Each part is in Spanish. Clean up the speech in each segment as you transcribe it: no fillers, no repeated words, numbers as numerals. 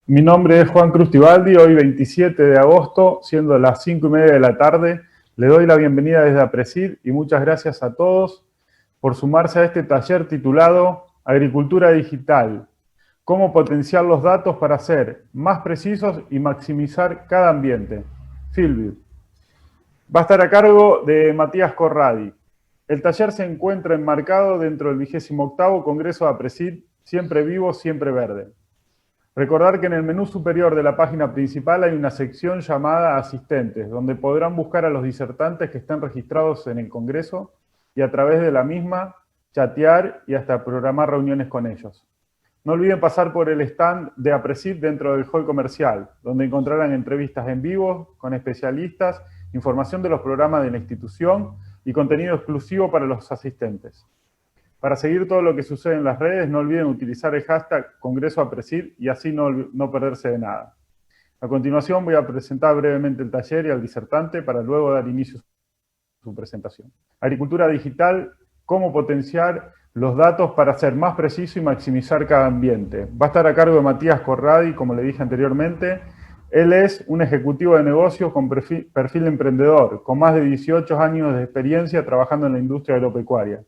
Mi nombre es Juan Cruz Tibaldi, hoy 27 de agosto, siendo las 5:30 de la tarde, le doy la bienvenida desde APRESID y muchas gracias a todos por sumarse a este taller titulado Agricultura Digital, cómo potenciar los datos para ser más precisos y maximizar cada ambiente. Fieldview. Va a estar a cargo de Matías Corradi. El taller se encuentra enmarcado dentro del 28º Congreso de APRESID, Siempre Vivo, Siempre Verde. Recordar que en el menú superior de la página principal hay una sección llamada Asistentes, donde podrán buscar a los disertantes que están registrados en el Congreso y a través de la misma chatear y hasta programar reuniones con ellos. No olviden pasar por el stand de APRESID dentro del hall comercial, donde encontrarán entrevistas en vivo con especialistas, información de los programas de la institución y contenido exclusivo para los asistentes. Para seguir todo lo que sucede en las redes, no olviden utilizar el hashtag CongresoAPRESID y así no perderse de nada. A continuación voy a presentar brevemente el taller y al disertante para luego dar inicio a su presentación. Agricultura digital, cómo potenciar los datos para ser más preciso y maximizar cada ambiente. Va a estar a cargo de Matías Corradi, como le dije anteriormente. Él es un ejecutivo de negocios con perfil emprendedor, con más de 18 años de experiencia trabajando en la industria agropecuaria.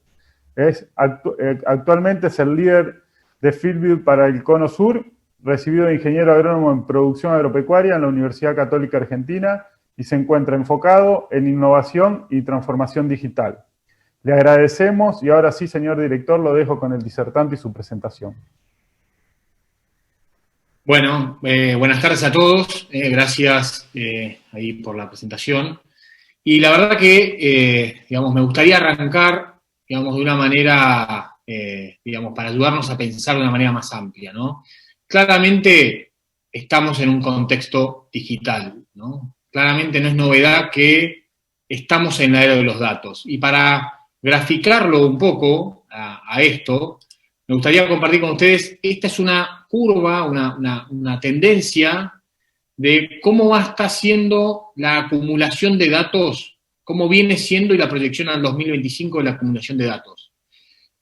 Actualmente es el líder de Fieldview para el Cono Sur, recibido de ingeniero agrónomo en producción agropecuaria en la Universidad Católica Argentina y se encuentra enfocado en innovación y transformación digital. Le agradecemos y ahora sí, señor director, lo dejo con el disertante y su presentación. Bueno, buenas tardes a todos, gracias ahí por la presentación. Y la verdad que, digamos, me gustaría arrancar, digamos, de una manera, digamos, para ayudarnos a pensar de una manera más amplia, ¿no? Claramente estamos en un contexto digital, ¿no? Claramente no es novedad que estamos en la era de los datos. Y para graficarlo un poco a esto, me gustaría compartir con ustedes, esta es una curva, una tendencia de cómo va a estar siendo la acumulación de datos, cómo viene siendo y la proyección al 2025 de la acumulación de datos.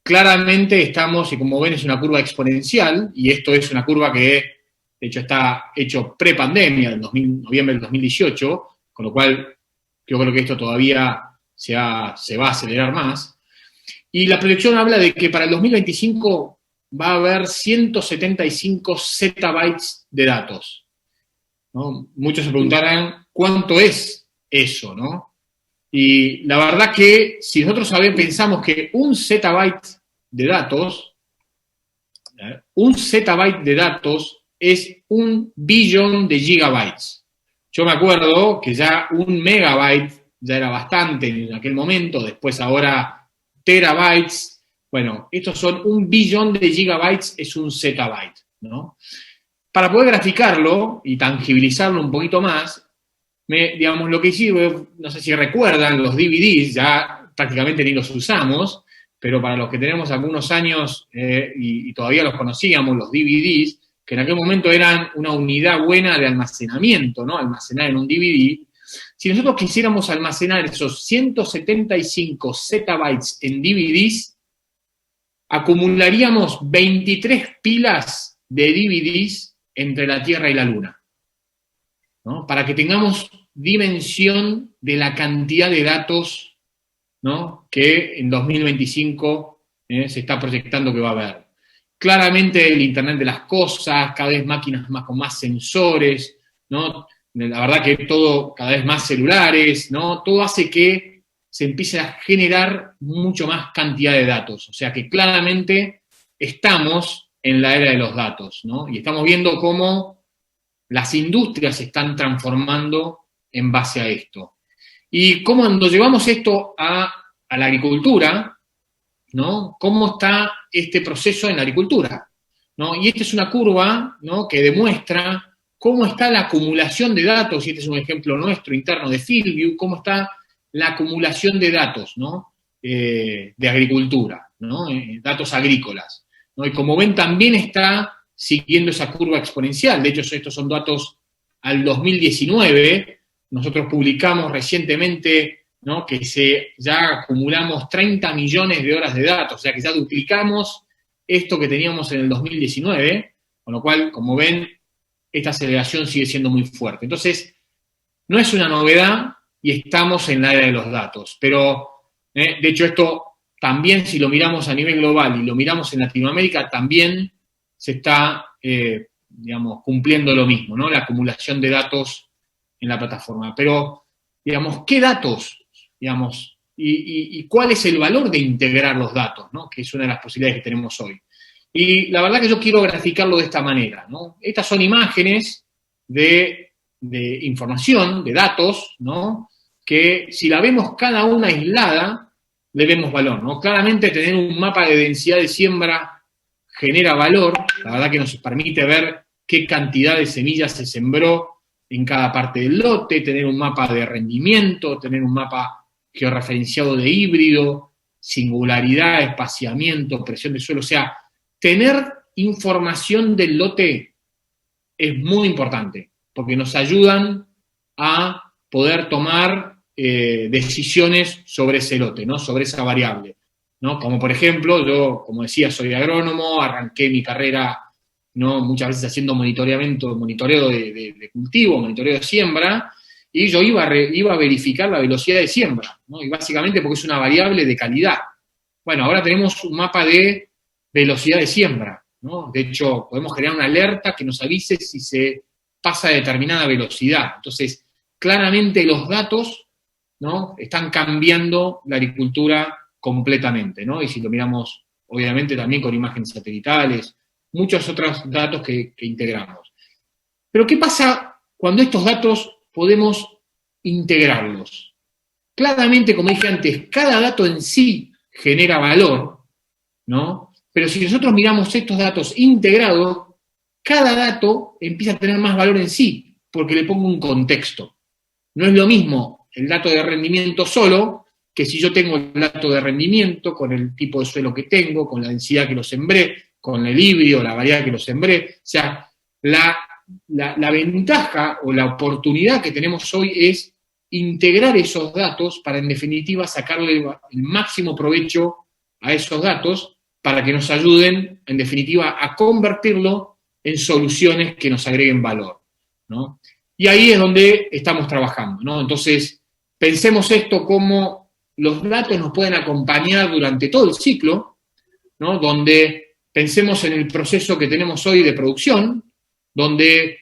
Claramente estamos, y como ven es una curva exponencial, y esto es una curva que de hecho está hecho pre-pandemia, en noviembre del 2018, con lo cual yo creo que esto todavía se va a acelerar más. Y la proyección habla de que para el 2025 va a haber 175 zettabytes de datos, ¿no? Muchos se preguntarán, ¿cuánto es eso, no? Y la verdad que si nosotros pensamos que un zettabyte de datos es 1.000.000.000 de gigabytes. Yo me acuerdo que ya 1 megabyte ya era bastante en aquel momento, después ahora terabytes, bueno, estos son 1.000.000.000 de gigabytes, es un zettabyte, ¿no? Para poder graficarlo y tangibilizarlo un poquito más, digamos, lo que hicimos, no sé si recuerdan, los DVDs, ya prácticamente ni los usamos, pero para los que tenemos algunos años y todavía los conocíamos, los DVDs, que en aquel momento eran una unidad buena de almacenamiento, ¿no? Almacenar en un DVD. Si nosotros quisiéramos almacenar esos 175 zettabytes en DVDs, acumularíamos 23 pilas de DVDs entre la Tierra y la Luna, ¿no? Para que tengamos dimensión de la cantidad de datos, ¿no? Que en 2025 se está proyectando que va a haber. Claramente el Internet de las cosas, cada vez máquinas con más sensores, ¿no? La verdad que todo, cada vez más celulares, ¿no? Todo hace que se empiece a generar mucho más cantidad de datos. O sea que claramente estamos en la era de los datos, ¿no? Y estamos viendo cómo las industrias se están transformando en base a esto. Y cómo cuando llevamos esto a la agricultura, ¿no? ¿Cómo está este proceso en la agricultura? ¿No? Y esta es una curva, ¿no? Que demuestra cómo está la acumulación de datos, y este es un ejemplo nuestro interno de Fieldview, cómo está la acumulación de datos, ¿no? De agricultura, ¿no? Datos agrícolas, ¿no? Y como ven, también está siguiendo esa curva exponencial. De hecho, estos son datos al 2019. Nosotros publicamos recientemente, ¿no? Que ya acumulamos 30 millones de horas de datos, o sea que ya duplicamos esto que teníamos en el 2019, con lo cual, como ven, esta aceleración sigue siendo muy fuerte. Entonces, no es una novedad y estamos en la era de los datos. Pero, de hecho, esto también, si lo miramos a nivel global y lo miramos en Latinoamérica, también se está, digamos, cumpliendo lo mismo, ¿no? La acumulación de datos en la plataforma. Pero, digamos, ¿qué datos? Digamos, y cuál es el valor de integrar los datos, ¿no? Que es una de las posibilidades que tenemos hoy. Y la verdad que yo quiero graficarlo de esta manera, ¿no? Estas son imágenes de información, de datos, ¿no? Que si la vemos cada una aislada, le vemos valor, ¿no? Claramente tener un mapa de densidad de siembra genera valor, la verdad que nos permite ver qué cantidad de semillas se sembró en cada parte del lote, tener un mapa de rendimiento, tener un mapa georreferenciado de híbrido, singularidad, espaciamiento, presión de suelo, o sea, tener información del lote es muy importante, porque nos ayudan a poder tomar decisiones sobre ese lote, ¿no? Sobre esa variable, ¿no? Como por ejemplo, yo, como decía, soy agrónomo, arranqué mi carrera, ¿no? Muchas veces haciendo monitoreo de cultivo, monitoreo de siembra, y yo iba a verificar la velocidad de siembra, ¿no? Y básicamente porque es una variable de calidad. Bueno, ahora tenemos un mapa de velocidad de siembra, ¿no? De hecho, podemos generar una alerta que nos avise si se pasa a determinada velocidad. Entonces, claramente los datos, ¿no? Están cambiando la agricultura completamente, ¿no? Y si lo miramos, obviamente, también con imágenes satelitales, muchos otros datos que integramos. Pero, ¿qué pasa cuando estos datos podemos integrarlos? Claramente, como dije antes, cada dato en sí genera valor, ¿no? Pero si nosotros miramos estos datos integrados, cada dato empieza a tener más valor en sí, porque le pongo un contexto. No es lo mismo el dato de rendimiento solo, que si yo tengo el dato de rendimiento con el tipo de suelo que tengo, con la densidad que lo sembré, con el híbrido, la variedad que lo sembré. O sea, la ventaja o la oportunidad que tenemos hoy es integrar esos datos para, en definitiva, sacarle el máximo provecho a esos datos para que nos ayuden, en definitiva, a convertirlo en soluciones que nos agreguen valor, ¿no? Y ahí es donde estamos trabajando, ¿no? Entonces, pensemos esto como los datos nos pueden acompañar durante todo el ciclo, ¿no? Donde pensemos en el proceso que tenemos hoy de producción, donde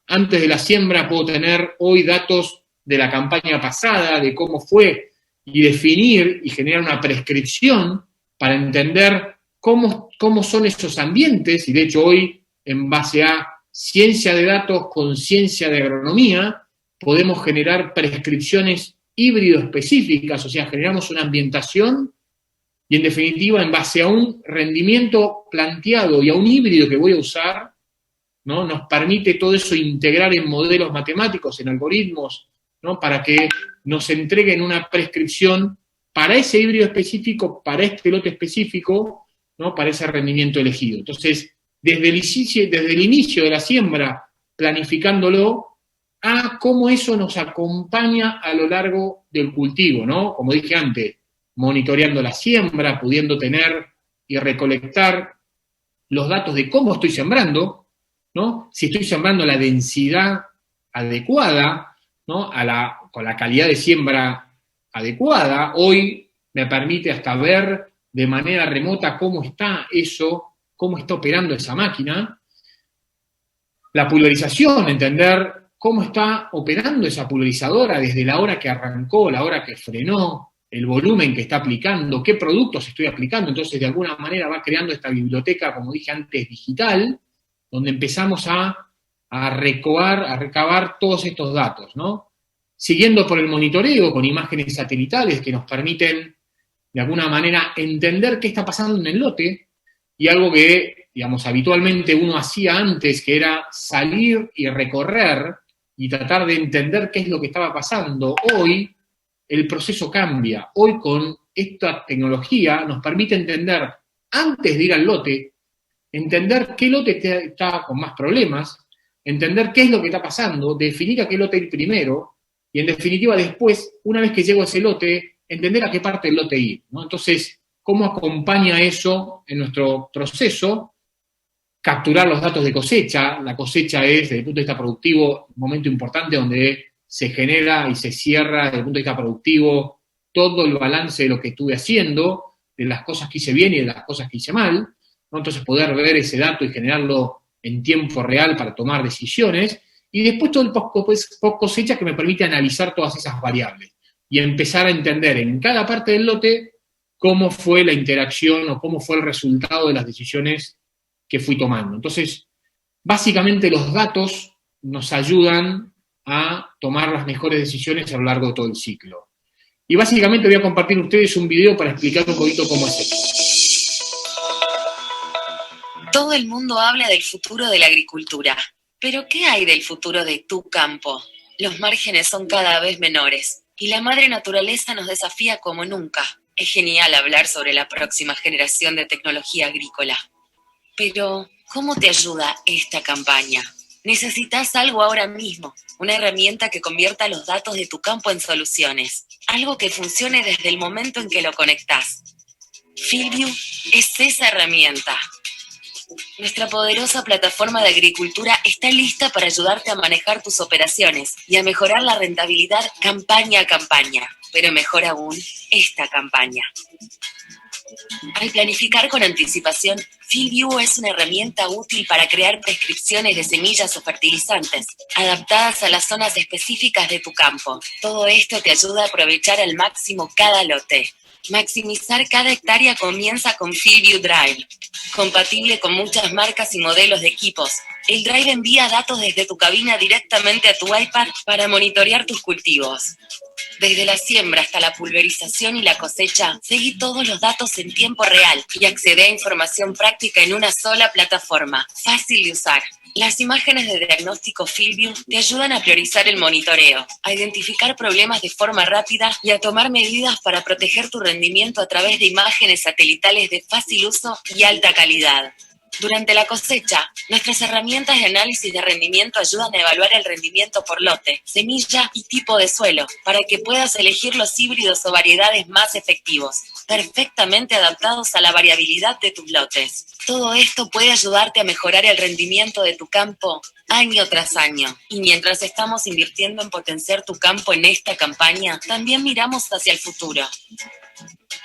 antes de la siembra puedo tener hoy datos de la campaña pasada, de cómo fue, y definir y generar una prescripción para entender cómo son esos ambientes, y de hecho hoy, en base a ciencia de datos con ciencia de agronomía, podemos generar prescripciones híbrido específicas, o sea, generamos una ambientación y, en definitiva, en base a un rendimiento planteado y a un híbrido que voy a usar, ¿no? Nos permite todo eso integrar en modelos matemáticos, en algoritmos, ¿no? Para que nos entreguen una prescripción para ese híbrido específico, para este lote específico, ¿no? Para ese rendimiento elegido. Entonces, desde el inicio de la siembra, planificándolo, a cómo eso nos acompaña a lo largo del cultivo, ¿no? Como dije antes, monitoreando la siembra, pudiendo tener y recolectar los datos de cómo estoy sembrando, ¿no? Si estoy sembrando la densidad adecuada, ¿no? Con la calidad de siembra adecuada, hoy me permite hasta ver de manera remota cómo está eso, cómo está operando esa máquina. La pulverización, entender cómo está operando esa pulverizadora desde la hora que arrancó, la hora que frenó, el volumen que está aplicando, qué productos estoy aplicando. Entonces, de alguna manera va creando esta biblioteca, como dije antes, digital, donde empezamos a recabar todos estos datos, ¿no? Siguiendo por el monitoreo con imágenes satelitales que nos permiten, de alguna manera, entender qué está pasando en el lote, y algo que, digamos, habitualmente uno hacía antes, que era salir y recorrer y tratar de entender qué es lo que estaba pasando. Hoy el proceso cambia. Hoy con esta tecnología nos permite entender, antes de ir al lote, entender qué lote está con más problemas, entender qué es lo que está pasando, definir a qué lote ir primero, y en definitiva después, una vez que llego a ese lote, entender a qué parte del lote ir, ¿no? Entonces, ¿cómo acompaña eso en nuestro proceso? capturar los datos de cosecha. La cosecha es, desde el punto de vista productivo, un momento importante donde se genera y se cierra, desde el punto de vista productivo, todo el balance de lo que estuve haciendo, de las cosas que hice bien y de las cosas que hice mal, ¿no? Entonces poder ver ese dato y generarlo en tiempo real para tomar decisiones, y después todo el post cosecha que me permite analizar todas esas variables y empezar a entender en cada parte del lote cómo fue la interacción o cómo fue el resultado de las decisiones que fui tomando. Entonces, básicamente los datos nos ayudan a tomar las mejores decisiones a lo largo de todo el ciclo. Y básicamente voy a compartir con ustedes un video para explicar un poquito cómo es esto. Todo el mundo habla del futuro de la agricultura, pero ¿qué hay del futuro de tu campo? Los márgenes son cada vez menores y la madre naturaleza nos desafía como nunca. Es genial hablar sobre la próxima generación de tecnología agrícola. Pero, ¿cómo te ayuda esta campaña? Necesitas algo ahora mismo, una herramienta que convierta los datos de tu campo en soluciones, algo que funcione desde el momento en que lo conectás. FieldView es esa herramienta. Nuestra poderosa plataforma de agricultura está lista para ayudarte a manejar tus operaciones y a mejorar la rentabilidad campaña a campaña, pero mejor aún, esta campaña. Al planificar con anticipación, FieldView es una herramienta útil para crear prescripciones de semillas o fertilizantes, adaptadas a las zonas específicas de tu campo. Todo esto te ayuda a aprovechar al máximo cada lote. Maximizar cada hectárea comienza con FieldView Drive. Compatible con muchas marcas y modelos de equipos, el Drive envía datos desde tu cabina directamente a tu iPad para monitorear tus cultivos. Desde la siembra hasta la pulverización y la cosecha, seguí todos los datos en tiempo real y accede a información práctica en una sola plataforma, fácil de usar. Las imágenes de diagnóstico FieldView te ayudan a priorizar el monitoreo, a identificar problemas de forma rápida y a tomar medidas para proteger tu rendimiento a través de imágenes satelitales de fácil uso y alta calidad. Durante la cosecha, nuestras herramientas de análisis de rendimiento ayudan a evaluar el rendimiento por lote, semilla y tipo de suelo, para que puedas elegir los híbridos o variedades más efectivos, perfectamente adaptados a la variabilidad de tus lotes. Todo esto puede ayudarte a mejorar el rendimiento de tu campo año tras año. Y mientras estamos invirtiendo en potenciar tu campo en esta campaña, también miramos hacia el futuro.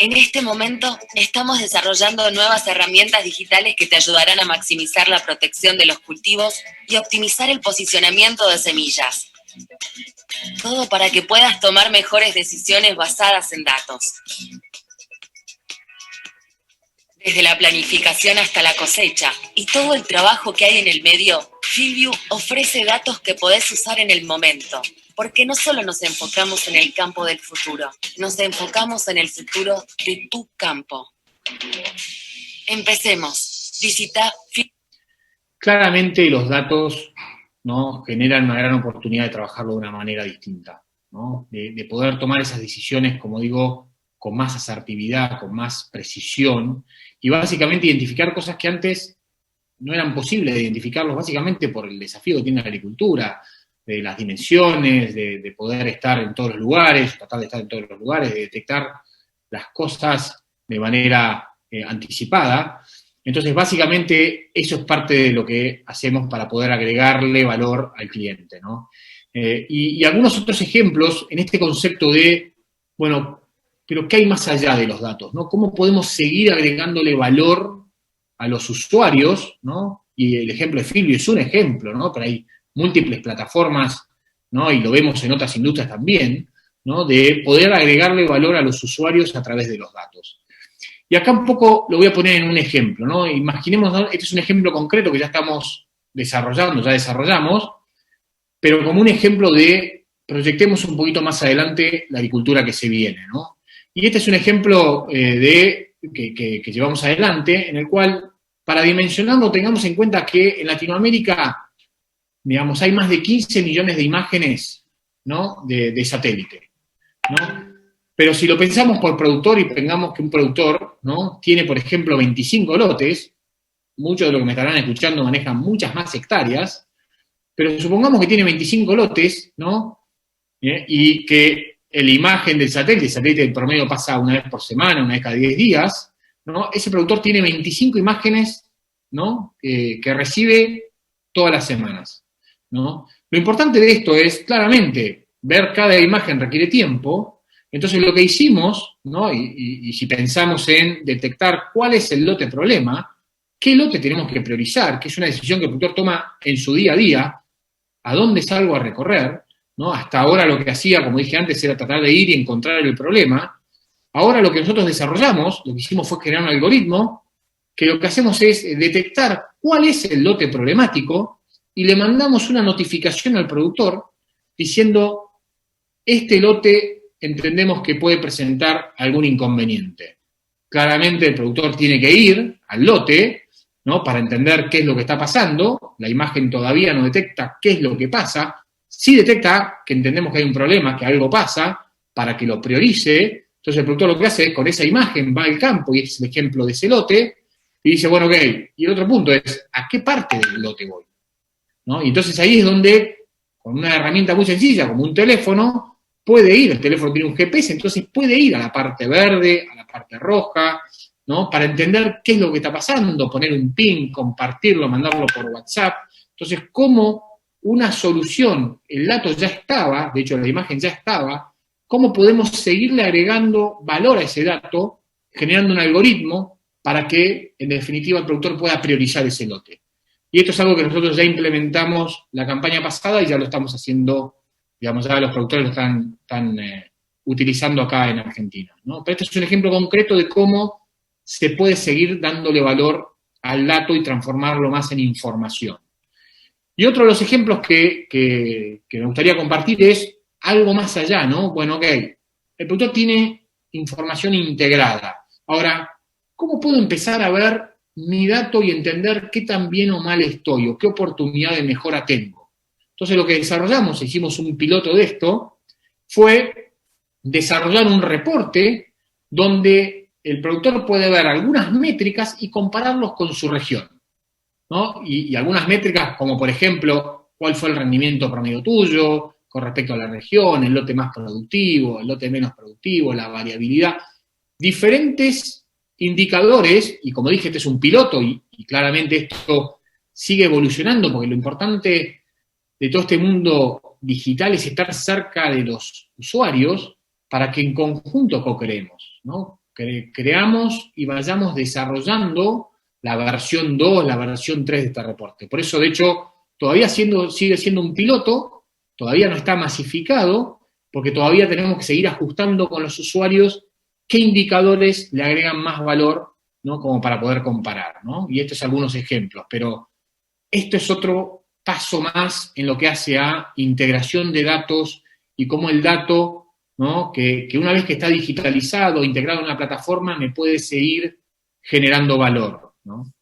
En este momento, estamos desarrollando nuevas herramientas digitales que te ayudarán a maximizar la protección de los cultivos y optimizar el posicionamiento de semillas. Todo para que puedas tomar mejores decisiones basadas en datos. Desde la planificación hasta la cosecha y todo el trabajo que hay en el medio, FieldView ofrece datos que podés usar en el momento. Porque no solo nos enfocamos en el campo del futuro, nos enfocamos en el futuro de tu campo. Empecemos. Visita. Claramente los datos, ¿no?, generan una gran oportunidad de trabajarlo de una manera distinta, ¿no? De poder tomar esas decisiones, como digo, con más asertividad, con más precisión, y básicamente identificar cosas que antes no eran posibles de identificarlos, básicamente por el desafío que tiene la agricultura, de las dimensiones, de poder estar en todos los lugares, tratar de estar en todos los lugares, de detectar las cosas de manera anticipada. Entonces, básicamente, eso es parte de lo que hacemos para poder agregarle valor al cliente, ¿no? Y algunos otros ejemplos en este concepto de, bueno, pero ¿qué hay más allá de los datos, ¿no? ¿Cómo podemos seguir agregándole valor a los usuarios, ¿no? Y el ejemplo de FieldView es un ejemplo, ¿no? Pero hay múltiples plataformas, ¿no? Y lo vemos en otras industrias también, ¿no? De poder agregarle valor a los usuarios a través de los datos. Y acá un poco lo voy a poner en un ejemplo, ¿no? Imaginemos, ¿no? Este es un ejemplo concreto que ya estamos desarrollando, ya desarrollamos, pero como un ejemplo de proyectemos un poquito más adelante la agricultura que se viene, ¿no? Y este es un ejemplo que llevamos adelante, en el cual, para dimensionarlo, tengamos en cuenta que en Latinoamérica, digamos, hay más de 15 millones de imágenes, ¿no?, de satélite, ¿no? Pero si lo pensamos por productor y pongamos que un productor, ¿no?, tiene, por ejemplo, 25 lotes, muchos de los que me estarán escuchando manejan muchas más hectáreas, pero supongamos que tiene 25 lotes, ¿no?, y que la imagen del satélite, el satélite en promedio pasa una vez por semana, una vez cada 10 días, ¿no? Ese productor tiene 25 imágenes ¿no? Que recibe todas las semanas, ¿no? Lo importante de esto es, claramente, ver cada imagen requiere tiempo. Entonces lo que hicimos, ¿no? Y si pensamos en detectar cuál es el lote problema, qué lote tenemos que priorizar, que es una decisión que el productor toma en su día a día, a dónde salgo a recorrer, ¿no? Hasta ahora lo que hacía, como dije antes, era tratar de ir y encontrar el problema. Ahora lo que nosotros desarrollamos, lo que hicimos fue crear un algoritmo que lo que hacemos es detectar cuál es el lote problemático y le mandamos una notificación al productor diciendo, este lote entendemos que puede presentar algún inconveniente. Claramente el productor tiene que ir al lote, ¿no? Para entender qué es lo que está pasando. La imagen todavía no detecta qué es lo que pasa. Sí detecta que entendemos que hay un problema, que algo pasa, para que lo priorice. Entonces el productor lo que hace es, con esa imagen, va al campo, y este es el ejemplo de ese lote, y dice, bueno, ok. Y el otro punto es, ¿a qué parte del lote voy? ¿No? Y entonces ahí es donde, con una herramienta muy sencilla, como un teléfono, puede ir, el teléfono tiene un GPS, entonces puede ir a la parte verde, a la parte roja, ¿no? Para entender qué es lo que está pasando, poner un pin, compartirlo, mandarlo por WhatsApp. Entonces, como una solución, el dato ya estaba, de hecho la imagen ya estaba, ¿cómo podemos seguirle agregando valor a ese dato, generando un algoritmo para que, en definitiva, el productor pueda priorizar ese lote? Y esto es algo que nosotros ya implementamos la campaña pasada y ya lo estamos haciendo, digamos, ya los productores lo están utilizando acá en Argentina, ¿no? Pero este es un ejemplo concreto de cómo se puede seguir dándole valor al dato y transformarlo más en información. Y otro de los ejemplos que me gustaría compartir es algo más allá, ¿no? Bueno, ok, el productor tiene información integrada. Ahora, ¿cómo puedo empezar a ver mi dato y entender qué tan bien o mal estoy o qué oportunidad de mejora tengo? Entonces lo que desarrollamos, hicimos un piloto de esto, fue desarrollar un reporte donde el productor puede ver algunas métricas y compararlos con su región, ¿no? Y algunas métricas como, por ejemplo, cuál fue el rendimiento promedio tuyo con respecto a la región, el lote más productivo, el lote menos productivo, la variabilidad, diferentes indicadores, y como dije, este es un piloto y claramente esto sigue evolucionando porque lo importante de todo este mundo digital es estar cerca de los usuarios para que en conjunto co-creemos, ¿no? Creamos y vayamos desarrollando la versión 2, la versión 3 de este reporte. Por eso, de hecho, todavía sigue siendo un piloto, todavía no está masificado, porque todavía tenemos que seguir ajustando con los usuarios qué indicadores le agregan más valor, ¿no? Como para poder comparar, ¿no? Y estos son algunos ejemplos, pero esto es otro paso más en lo que hace a integración de datos y cómo el dato, ¿no? Que una vez que está digitalizado, integrado en una plataforma, me puede seguir generando valor, ¿no?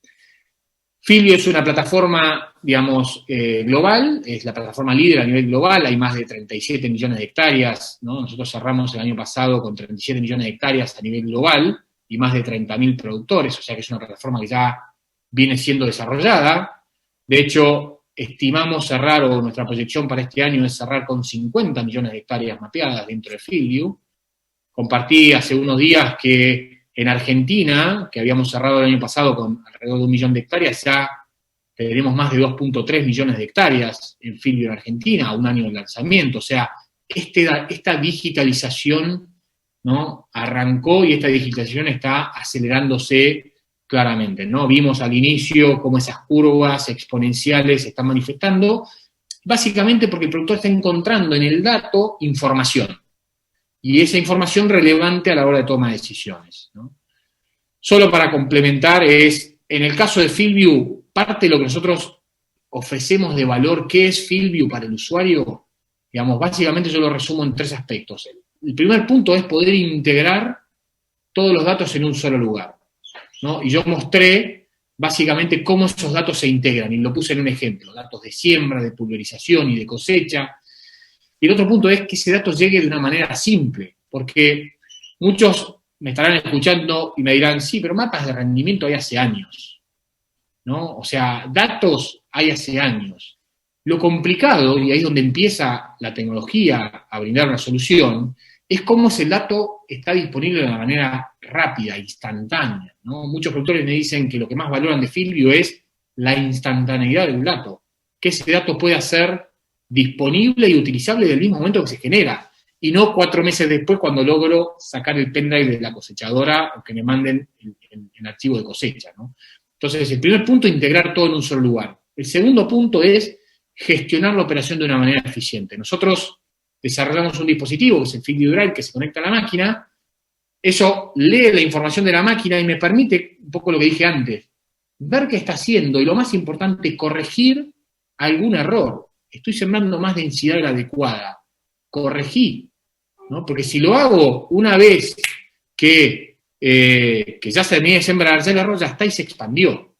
Filvio es una plataforma, digamos, global, es la plataforma líder a nivel global, hay más de 37 millones de hectáreas, ¿no? Nosotros cerramos el año pasado con 37 millones de hectáreas a nivel global y más de 30.000 productores, o sea que es una plataforma que ya viene siendo desarrollada. De hecho, estimamos cerrar, o nuestra proyección para este año es cerrar con 50 millones de hectáreas mapeadas dentro de Fieldview. Compartí hace unos días que en Argentina, que habíamos cerrado el año pasado con alrededor de 1 millón de hectáreas, ya tenemos más de 2.3 millones de hectáreas en Fieldview en Argentina, a un año del lanzamiento. O sea, esta digitalización, ¿no? Arrancó y esta digitalización está acelerándose claramente, ¿no? Vimos al inicio cómo esas curvas exponenciales se están manifestando, básicamente porque el productor está encontrando en el dato información, y esa información relevante a la hora de toma de decisiones, ¿no? Solo para complementar es, en el caso de Fieldview, parte de lo que nosotros ofrecemos de valor, ¿qué es Fieldview para el usuario? Digamos, básicamente yo lo resumo en 3 aspectos. El primer punto es poder integrar todos los datos en un solo lugar, ¿no? Y yo mostré básicamente cómo esos datos se integran, y lo puse en un ejemplo, datos de siembra, de pulverización y de cosecha. Y el otro punto es que ese dato llegue de una manera simple, porque muchos me estarán escuchando y me dirán, sí, pero mapas de rendimiento hay hace años, ¿no? O sea, datos hay hace años. Lo complicado, y ahí es donde empieza la tecnología a brindar una solución, es cómo ese dato está disponible de una manera rápida, instantánea, ¿no? Muchos productores me dicen que lo que más valoran de Fieldview es la instantaneidad del dato, que ese dato pueda ser disponible y utilizable del mismo momento que se genera, y no 4 meses después cuando logro sacar el pendrive de la cosechadora o que me manden el archivo de cosecha, ¿no? Entonces, el primer punto es integrar todo en un solo lugar. El segundo punto es gestionar la operación de una manera eficiente. Nosotros desarrollamos un dispositivo, que es el Fieldview Drive, que se conecta a la máquina. Eso lee la información de la máquina y me permite, un poco lo que dije antes, ver qué está haciendo y lo más importante, corregir algún error. Estoy sembrando más densidad de la adecuada. Corregí, ¿no? Porque si lo hago una vez que ya se terminé de sembrar, ya el error ya está y se expandió.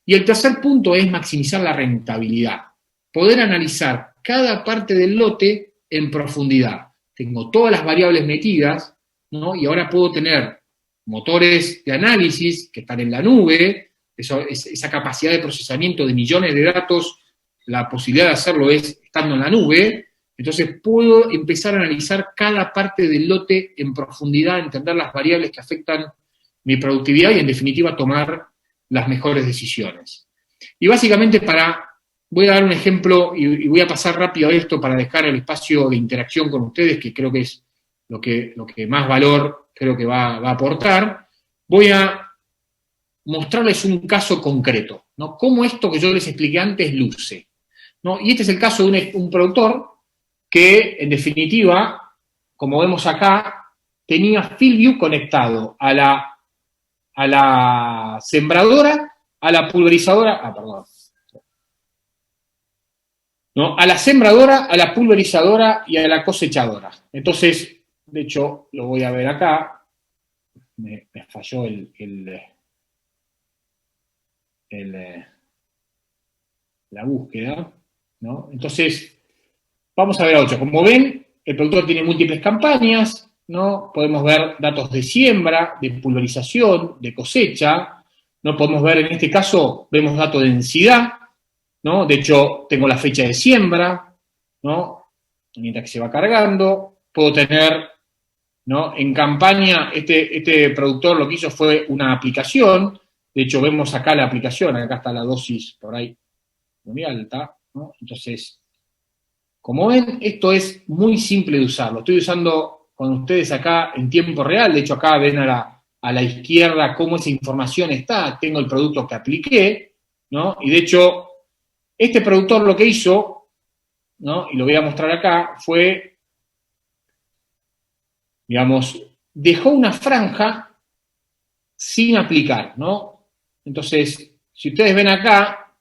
Y el tercer punto es maximizar la rentabilidad. Poder analizar cada parte del lote en profundidad. Tengo todas las variables metidas, ¿no? Y ahora puedo tener motores de análisis que están en la nube, esa capacidad de procesamiento de millones de datos, la posibilidad de hacerlo es estando en la nube. Entonces puedo empezar a analizar cada parte del lote en profundidad, entender las variables que afectan mi productividad y en definitiva tomar las mejores decisiones. Y básicamente voy a dar un ejemplo y voy a pasar rápido a esto para dejar el espacio de interacción con ustedes, que creo que es lo que más valor creo que va a aportar. Voy a mostrarles un caso concreto, ¿no? Cómo esto que yo les expliqué antes luce, ¿no? Y este es el caso de un productor que, en definitiva, como vemos acá, tenía Fieldview conectado a la sembradora, a la pulverizadora, ¿no? A la sembradora, a la pulverizadora y a la cosechadora. Entonces, de hecho, lo voy a ver acá, me falló la búsqueda, ¿no? Entonces, vamos a ver 8. Como ven, el productor tiene múltiples campañas, ¿no? Podemos ver datos de siembra, de pulverización, de cosecha, ¿no? Podemos ver, en este caso, vemos datos de densidad, ¿no? De hecho, tengo la fecha de siembra, ¿no? Mientras que se va cargando, puedo tener, ¿no? En campaña, este productor lo que hizo fue una aplicación, de hecho, vemos acá la aplicación, acá está la dosis por ahí muy alta, ¿no? Entonces, como ven, esto es muy simple de usar. Lo estoy usando con ustedes acá en tiempo real. De hecho, acá ven a la izquierda cómo esa información está. Tengo el producto que apliqué, ¿no? Y de hecho, este productor lo que hizo, ¿no? Y lo voy a mostrar acá, fue, digamos, dejó una franja sin aplicar, ¿no? Entonces, si ustedes ven acá,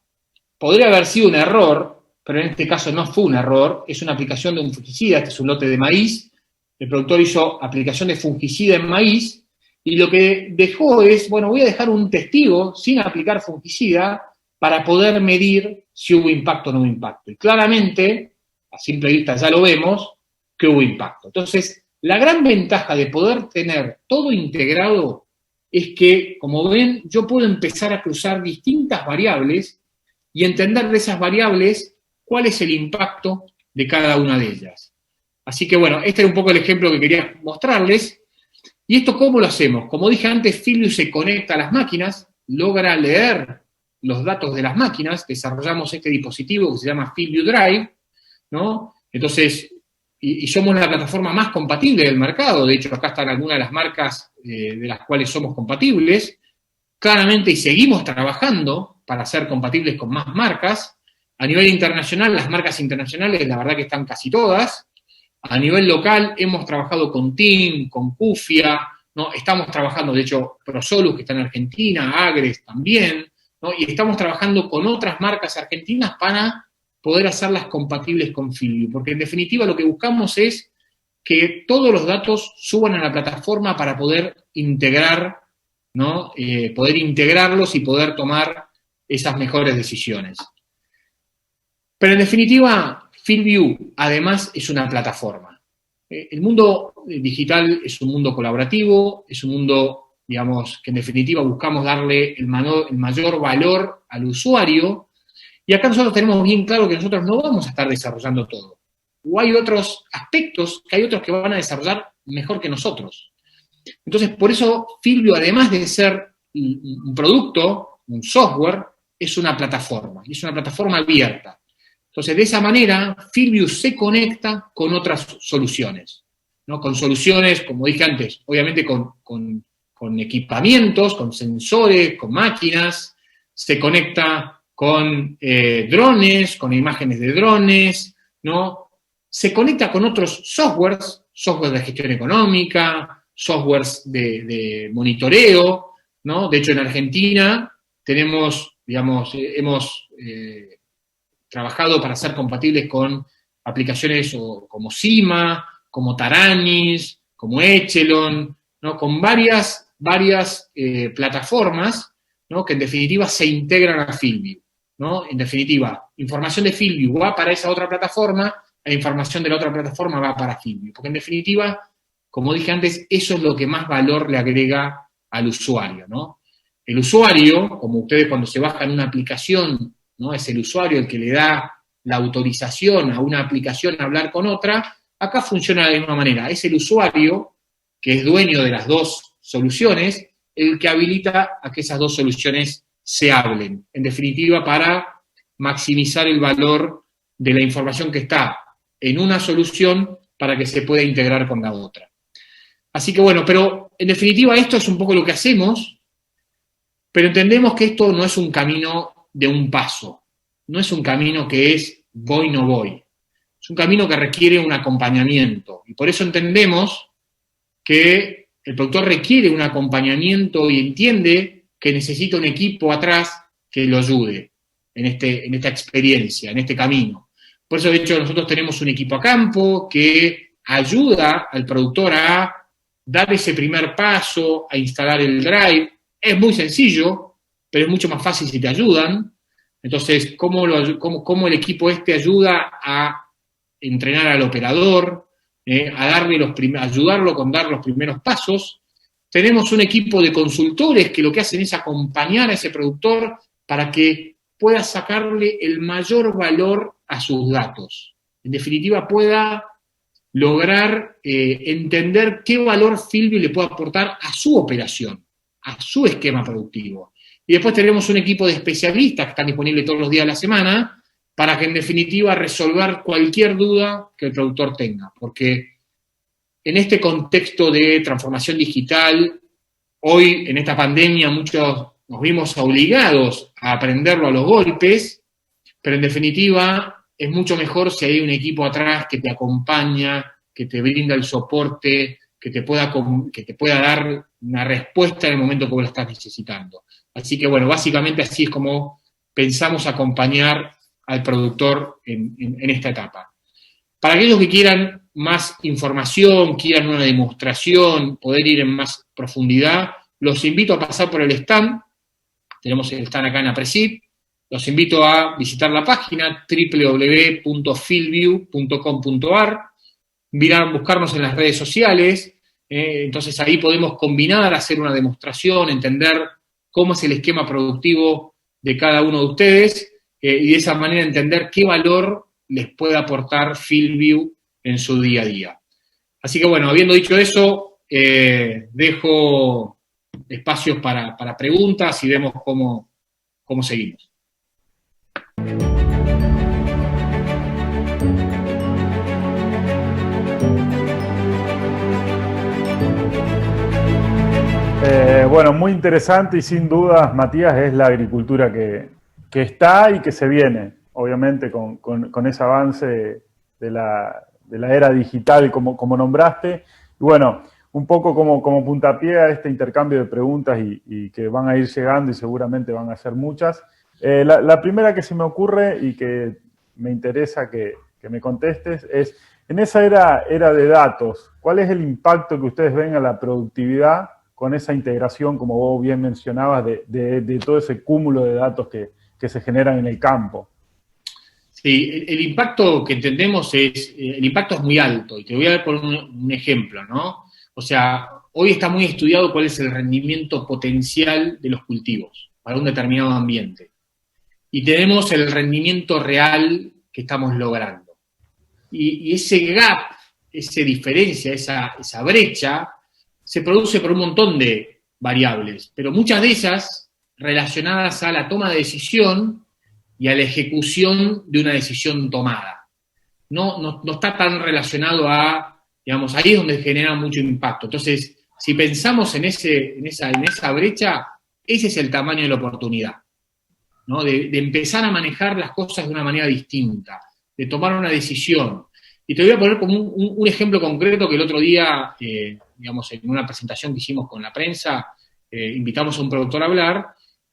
podría haber sido un error, pero en este caso no fue un error, es una aplicación de un fungicida, este es un lote de maíz, el productor hizo aplicación de fungicida en maíz, y lo que dejó es, bueno, voy a dejar un testigo sin aplicar fungicida para poder medir si hubo impacto o no hubo impacto. Y claramente, a simple vista ya lo vemos, que hubo impacto. Entonces, la gran ventaja de poder tener todo integrado es que, como ven, yo puedo empezar a cruzar distintas variables y entender de esas variables cuál es el impacto de cada una de ellas. Así que bueno, este es un poco el ejemplo que quería mostrarles. ¿Y esto cómo lo hacemos? Como dije antes, Fieldview se conecta a las máquinas, logra leer los datos de las máquinas, desarrollamos este dispositivo que se llama Fieldview Drive, ¿no? Entonces, y somos la plataforma más compatible del mercado, de hecho acá están algunas de las marcas de las cuales somos compatibles, claramente, y seguimos trabajando para ser compatibles con más marcas. A nivel internacional, las marcas internacionales, la verdad que están casi todas. A nivel local, hemos trabajado con TIM, con Cufia, ¿no? Estamos trabajando, de hecho, Prosolus, que está en Argentina, Agres también, ¿no? Y estamos trabajando con otras marcas argentinas para poder hacerlas compatibles con Fieldview, porque en definitiva lo que buscamos es que todos los datos suban a la plataforma para poder integrar, ¿no? Poder integrarlos y poder tomar esas mejores decisiones. Pero en definitiva, Fieldview además es una plataforma. El mundo digital es un mundo colaborativo, es un mundo, digamos, que en definitiva buscamos darle el mayor valor al usuario, y acá nosotros tenemos bien claro que nosotros no vamos a estar desarrollando todo. O hay otros aspectos que hay otros que van a desarrollar mejor que nosotros. Entonces, por eso Filvio, además de ser un producto, un software, es una plataforma, y es una plataforma abierta. Entonces, de esa manera, Filvio se conecta con otras soluciones, ¿no? Con soluciones, como dije antes, obviamente con equipamientos, con sensores, con máquinas, se conecta con drones, con imágenes de drones, ¿no? Se conecta con otros softwares, softwares de gestión económica, softwares de monitoreo, ¿no? De hecho, en Argentina tenemos, digamos, hemos trabajado para ser compatibles con aplicaciones como Cima, como Taranis, como Echelon, ¿no? Con varias plataformas, ¿no? Que en definitiva se integran a Filvio, ¿no? En definitiva, información de Filvio va para esa otra plataforma, la información de la otra plataforma va para Filvio, porque en definitiva, como dije antes, eso es lo que más valor le agrega al usuario, ¿no? El usuario, como ustedes cuando se bajan una aplicación, ¿no? Es el usuario el que le da la autorización a una aplicación a hablar con otra, acá funciona de la misma manera. Es el usuario, que es dueño de las dos soluciones, el que habilita a que esas dos soluciones se hablen. En definitiva, para maximizar el valor de la información que está en una solución para que se pueda integrar con la otra. Así que bueno, pero en definitiva esto es un poco lo que hacemos, pero entendemos que esto no es un camino de un paso, no es un camino que es voy, no voy. Es un camino que requiere un acompañamiento, y por eso entendemos que el productor requiere un acompañamiento y entiende que necesita un equipo atrás que lo ayude en esta experiencia, en este camino. Por eso, de hecho, nosotros tenemos un equipo a campo que ayuda al productor a dar ese primer paso, a instalar el drive. Es muy sencillo, pero es mucho más fácil si te ayudan. Entonces, ¿cómo el equipo ayuda a entrenar al operador, ayudarlo con dar los primeros pasos? Tenemos un equipo de consultores que lo que hacen es acompañar a ese productor para que pueda sacarle el mayor valor a sus datos. En definitiva, pueda lograr entender qué valor Filvio le puede aportar a su operación, a su esquema productivo. Y después tenemos un equipo de especialistas que están disponibles todos los días de la semana para que en definitiva resolver cualquier duda que el productor tenga. Porque en este contexto de transformación digital, hoy en esta pandemia muchos nos vimos obligados a aprenderlo a los golpes, pero en definitiva es mucho mejor si hay un equipo atrás que te acompaña, que te brinda el soporte, que te pueda dar una respuesta en el momento que vos lo estás necesitando. Así que bueno, básicamente así es como pensamos acompañar al productor en esta etapa. Para aquellos que quieran más información, quieran una demostración, poder ir en más profundidad, los invito a pasar por el stand. Tenemos el stand acá en APRESID. Los invito a visitar la página www.filview.com.ar, buscarnos en las redes sociales. Entonces ahí podemos combinar, hacer una demostración, entender cómo es el esquema productivo de cada uno de ustedes y de esa manera entender qué valor les puede aportar Filview en su día a día. Así que bueno, habiendo dicho eso, dejo espacios para preguntas y vemos cómo seguimos. Bueno, muy interesante y sin dudas, Matías, es la agricultura que está y que se viene, obviamente con ese avance de la era digital, como nombraste. Y bueno, un poco como puntapié a este intercambio de preguntas y que van a ir llegando y seguramente van a ser muchas. La primera que se me ocurre y que me interesa que me contestes es, en esa era de datos, ¿cuál es el impacto que ustedes ven a la productividad con esa integración, como vos bien mencionabas, de todo ese cúmulo de datos que se generan en el campo? Sí, el impacto que entendemos el impacto es muy alto, y te voy a dar por un ejemplo, ¿no? O sea, hoy está muy estudiado cuál es el rendimiento potencial de los cultivos para un determinado ambiente. Y tenemos el rendimiento real que estamos logrando. Y ese gap, esa diferencia, esa brecha, se produce por un montón de variables, pero muchas de esas relacionadas a la toma de decisión y a la ejecución de una decisión tomada. No está tan relacionado a, digamos, ahí es donde genera mucho impacto. Entonces, si pensamos en esa brecha, ese es el tamaño de la oportunidad, ¿no? De empezar a manejar las cosas de una manera distinta, de tomar una decisión. Y te voy a poner como un ejemplo concreto que el otro día, digamos, en una presentación que hicimos con la prensa, invitamos a un productor a hablar,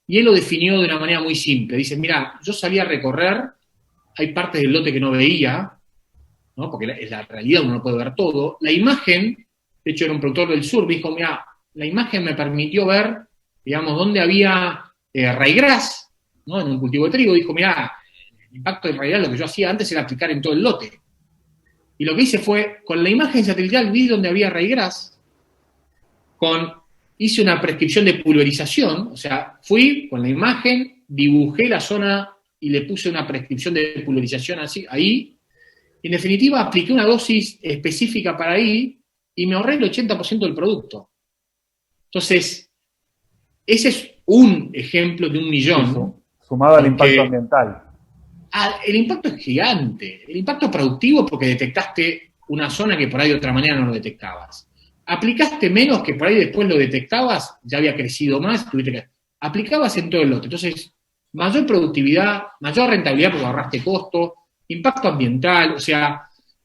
y él lo definió de una manera muy simple. Dice, mira, yo salí a recorrer, hay partes del lote que no veía, ¿no? Porque es la realidad, uno no puede ver todo. La imagen, de hecho era un productor del sur, me dijo, mira, la imagen me permitió ver, digamos, dónde había raigrás, ¿no? En un cultivo de trigo. Dijo, mira, el impacto de raigrás, lo que yo hacía antes era aplicar en todo el lote. Y lo que hice fue, con la imagen satelital vi dónde había raigrás, hice una prescripción de pulverización, o sea, fui con la imagen, dibujé la zona y le puse una prescripción de pulverización así, ahí. En definitiva, apliqué una dosis específica para ahí y me ahorré el 80% del producto. Entonces, ese es un ejemplo de 1.000.000. Sumado al impacto ambiental. El impacto es gigante. El impacto productivo porque detectaste una zona que por ahí de otra manera no lo detectabas. Aplicaste menos que por ahí después lo detectabas, ya había crecido más, aplicabas en todo el lote. Entonces, mayor productividad, mayor rentabilidad porque ahorraste costo, impacto ambiental, o sea,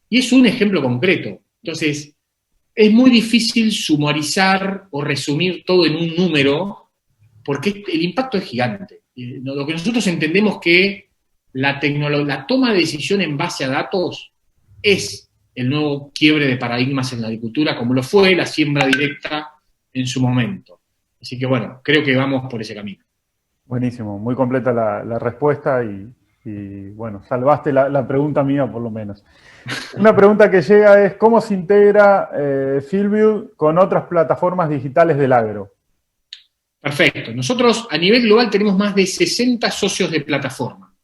y es un ejemplo concreto. Entonces, es muy difícil sumarizar o resumir todo en un número porque el impacto es gigante. Lo que nosotros entendemos que la toma de decisión en base a datos es el nuevo quiebre de paradigmas en la agricultura, como lo fue la siembra directa en su momento. Así que bueno, creo que vamos por ese camino. Buenísimo, muy completa la respuesta y bueno, salvaste la pregunta mía por lo menos. Una pregunta que llega es, ¿cómo se integra FieldView con otras plataformas digitales del agro? Perfecto. Nosotros a nivel global tenemos más de 60 socios de plataforma.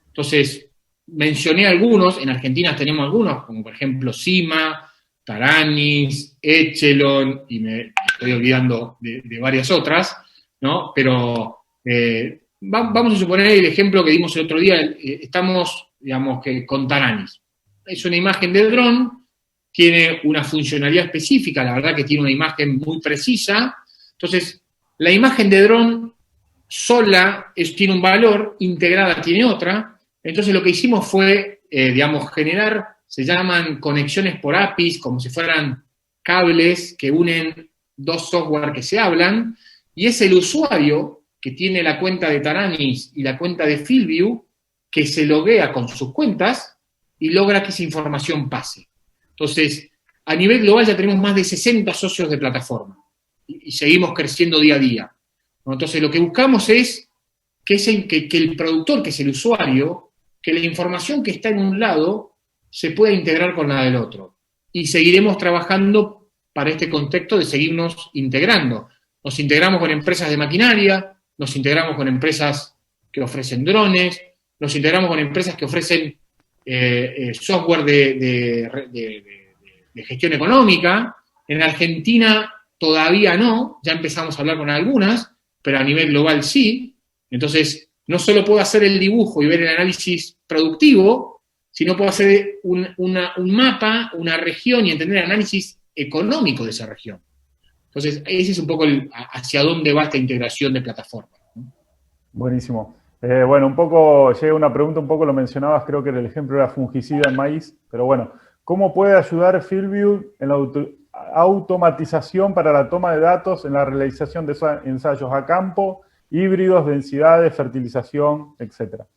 Entonces, mencioné algunos, en Argentina tenemos algunos, como por ejemplo Cima, Taranis, Echelon, y me estoy olvidando de varias otras, ¿no? Pero vamos a suponer el ejemplo que dimos el otro día, estamos, digamos, que con Taranis. Es una imagen de dron, tiene una funcionalidad específica, la verdad que tiene una imagen muy precisa. Entonces, la imagen de dron sola tiene un valor, integrada tiene otra. Entonces lo que hicimos fue, digamos, generar, se llaman conexiones por APIs, como si fueran cables que unen dos software que se hablan, y es el usuario que tiene la cuenta de Taranis y la cuenta de FieldView que se loguea con sus cuentas y logra que esa información pase. Entonces, a nivel global ya tenemos más de 60 socios de plataforma y seguimos creciendo día a día. Entonces, lo que buscamos es que el productor, que es el usuario, que la información que está en un lado se pueda integrar con la del otro. Y seguiremos trabajando para este contexto de seguirnos integrando. Nos integramos con empresas de maquinaria, nos integramos con empresas que ofrecen drones, nos integramos con empresas que ofrecen software de gestión económica. En Argentina todavía no, ya empezamos a hablar con algunas, pero a nivel global sí. Entonces, no solo puedo hacer el dibujo y ver el análisis productivo, sino puedo hacer un mapa, una región y entender el análisis económico de esa región. Entonces, ese es un poco hacia dónde va esta integración de plataformas, ¿no? Buenísimo. Bueno, un poco, llega una pregunta, un poco lo mencionabas, creo que el ejemplo era fungicida en maíz, pero bueno, ¿cómo puede ayudar FieldView en la automatización para la toma de datos en la realización de ensayos a campo, híbridos, densidades, fertilización, etcétera?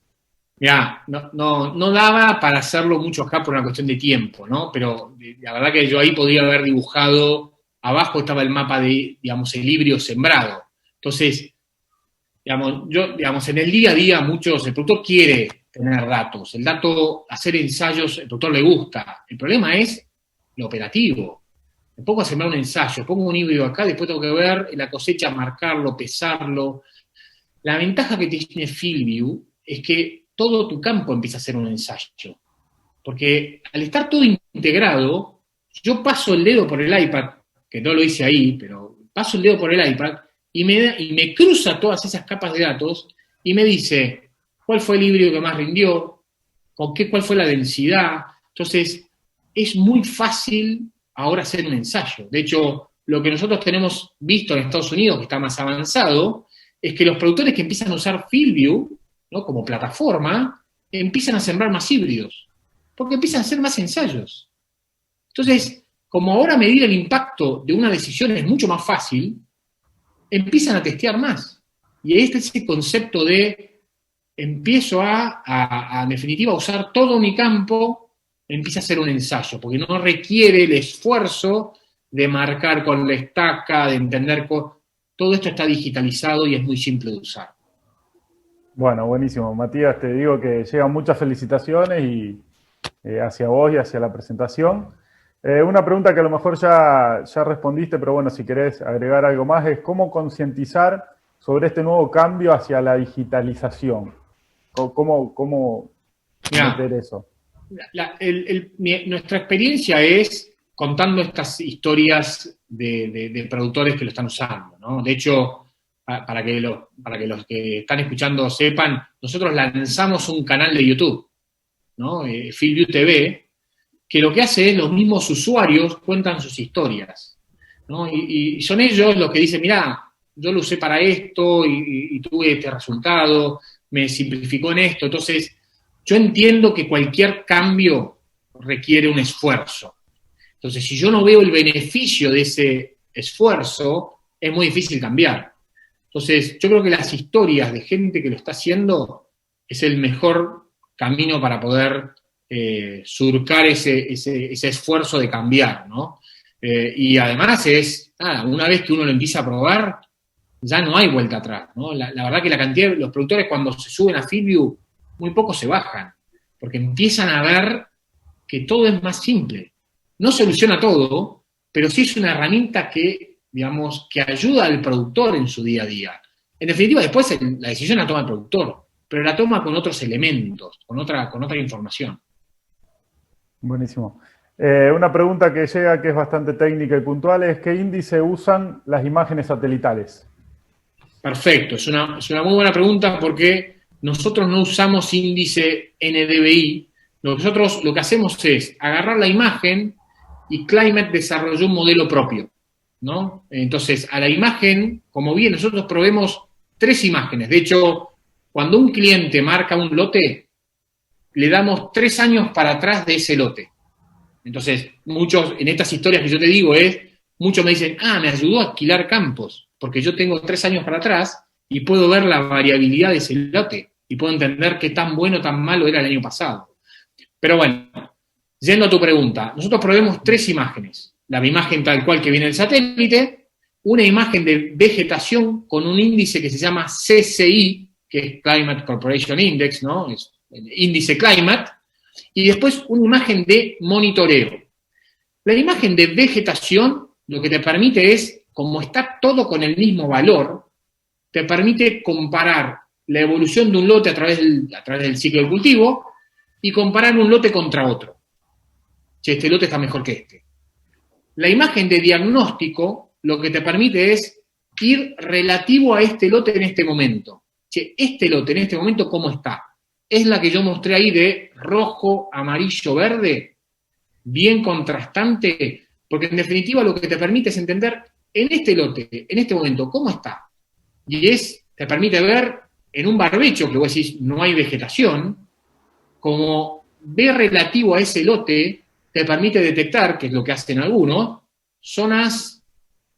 Mirá, no daba para hacerlo mucho acá por una cuestión de tiempo, ¿no? Pero la verdad que yo ahí podría haber dibujado, abajo estaba el mapa de, digamos, el híbrido sembrado. Entonces, digamos, en el día a día el productor quiere tener datos, el dato, hacer ensayos, el productor le gusta. El problema es lo operativo. Me pongo a sembrar un ensayo, pongo un híbrido acá, después tengo que ver la cosecha, marcarlo, pesarlo. La ventaja que tiene FieldView es que todo tu campo empieza a ser un ensayo. Porque al estar todo integrado, yo paso el dedo por el iPad que no lo hice ahí, pero paso el dedo por el iPad y me cruza todas esas capas de datos y me dice cuál fue el híbrido que más rindió, cuál fue la densidad. Entonces, es muy fácil ahora hacer un ensayo. De hecho, lo que nosotros tenemos visto en Estados Unidos, que está más avanzado, es que los productores que empiezan a usar FieldView, ¿no?, como plataforma, empiezan a sembrar más híbridos, porque empiezan a hacer más ensayos. Entonces, como ahora medir el impacto de una decisión es mucho más fácil, empiezan a testear más. Y este es ese concepto de empiezo en definitiva, a usar todo mi campo, empieza a hacer un ensayo, porque no requiere el esfuerzo de marcar con la estaca, de entender, todo esto está digitalizado y es muy simple de usar. Bueno, buenísimo. Matías, te digo que llegan muchas felicitaciones y hacia vos y hacia la presentación. Una pregunta que a lo mejor ya respondiste, pero bueno, si querés agregar algo más, es cómo concientizar sobre este nuevo cambio hacia la digitalización. ¿Cómo meter eso? Nuestra experiencia es contando estas historias de productores que lo están usando, ¿no? De hecho, para que los que están escuchando sepan, nosotros lanzamos un canal de YouTube, ¿no? FieldView TV, que lo que hace es los mismos usuarios cuentan sus historias, ¿no? Y son ellos los que dicen, mirá, yo lo usé para esto y tuve este resultado, me simplificó en esto. Entonces, yo entiendo que cualquier cambio requiere un esfuerzo. Entonces, si yo no veo el beneficio de ese esfuerzo, es muy difícil cambiar. Entonces, yo creo que las historias de gente que lo está haciendo es el mejor camino para poder surcar ese esfuerzo de cambiar, ¿no? Y además una vez que uno lo empieza a probar, ya no hay vuelta atrás, ¿no? La verdad que la cantidad de los productores cuando se suben a FieldView, muy pocos se bajan, porque empiezan a ver que todo es más simple. No soluciona todo, pero sí es una herramienta que, digamos, que ayuda al productor en su día a día. En definitiva, después la decisión la toma el productor, pero la toma con otros elementos, con otra información. Buenísimo. Una pregunta que llega que es bastante técnica y puntual es ¿qué índice usan las imágenes satelitales? Perfecto, es una muy buena pregunta porque nosotros no usamos índice NDVI. Nosotros lo que hacemos es agarrar la imagen y Climate desarrolló un modelo propio, ¿no? Entonces, a la imagen, como bien, nosotros probemos 3 imágenes. De hecho, cuando un cliente marca un lote, le damos 3 años para atrás de ese lote. Entonces, muchos, en estas historias que yo te digo, muchos me dicen, me ayudó a alquilar campos, porque yo tengo 3 años para atrás y puedo ver la variabilidad de ese lote y puedo entender qué tan bueno o tan malo era el año pasado. Pero bueno, yendo a tu pregunta, nosotros probemos 3 imágenes. La imagen tal cual que viene del satélite, una imagen de vegetación con un índice que se llama CCI, que es Climate Corporation Index, ¿no? Es el índice Climate, y después una imagen de monitoreo. La imagen de vegetación lo que te permite es, como está todo con el mismo valor, te permite comparar la evolución de un lote a través del ciclo de cultivo y comparar un lote contra otro. Che, este lote está mejor que este. La imagen de diagnóstico lo que te permite es ir relativo a este lote en este momento. Che, este lote en este momento, ¿cómo está? Es la que yo mostré ahí de rojo, amarillo, verde, bien contrastante, porque en definitiva lo que te permite es entender en este lote, en este momento, cómo está. Y te permite ver en un barbecho, que vos decís no hay vegetación, como ver relativo a ese lote, te permite detectar, que es lo que hacen algunos, zonas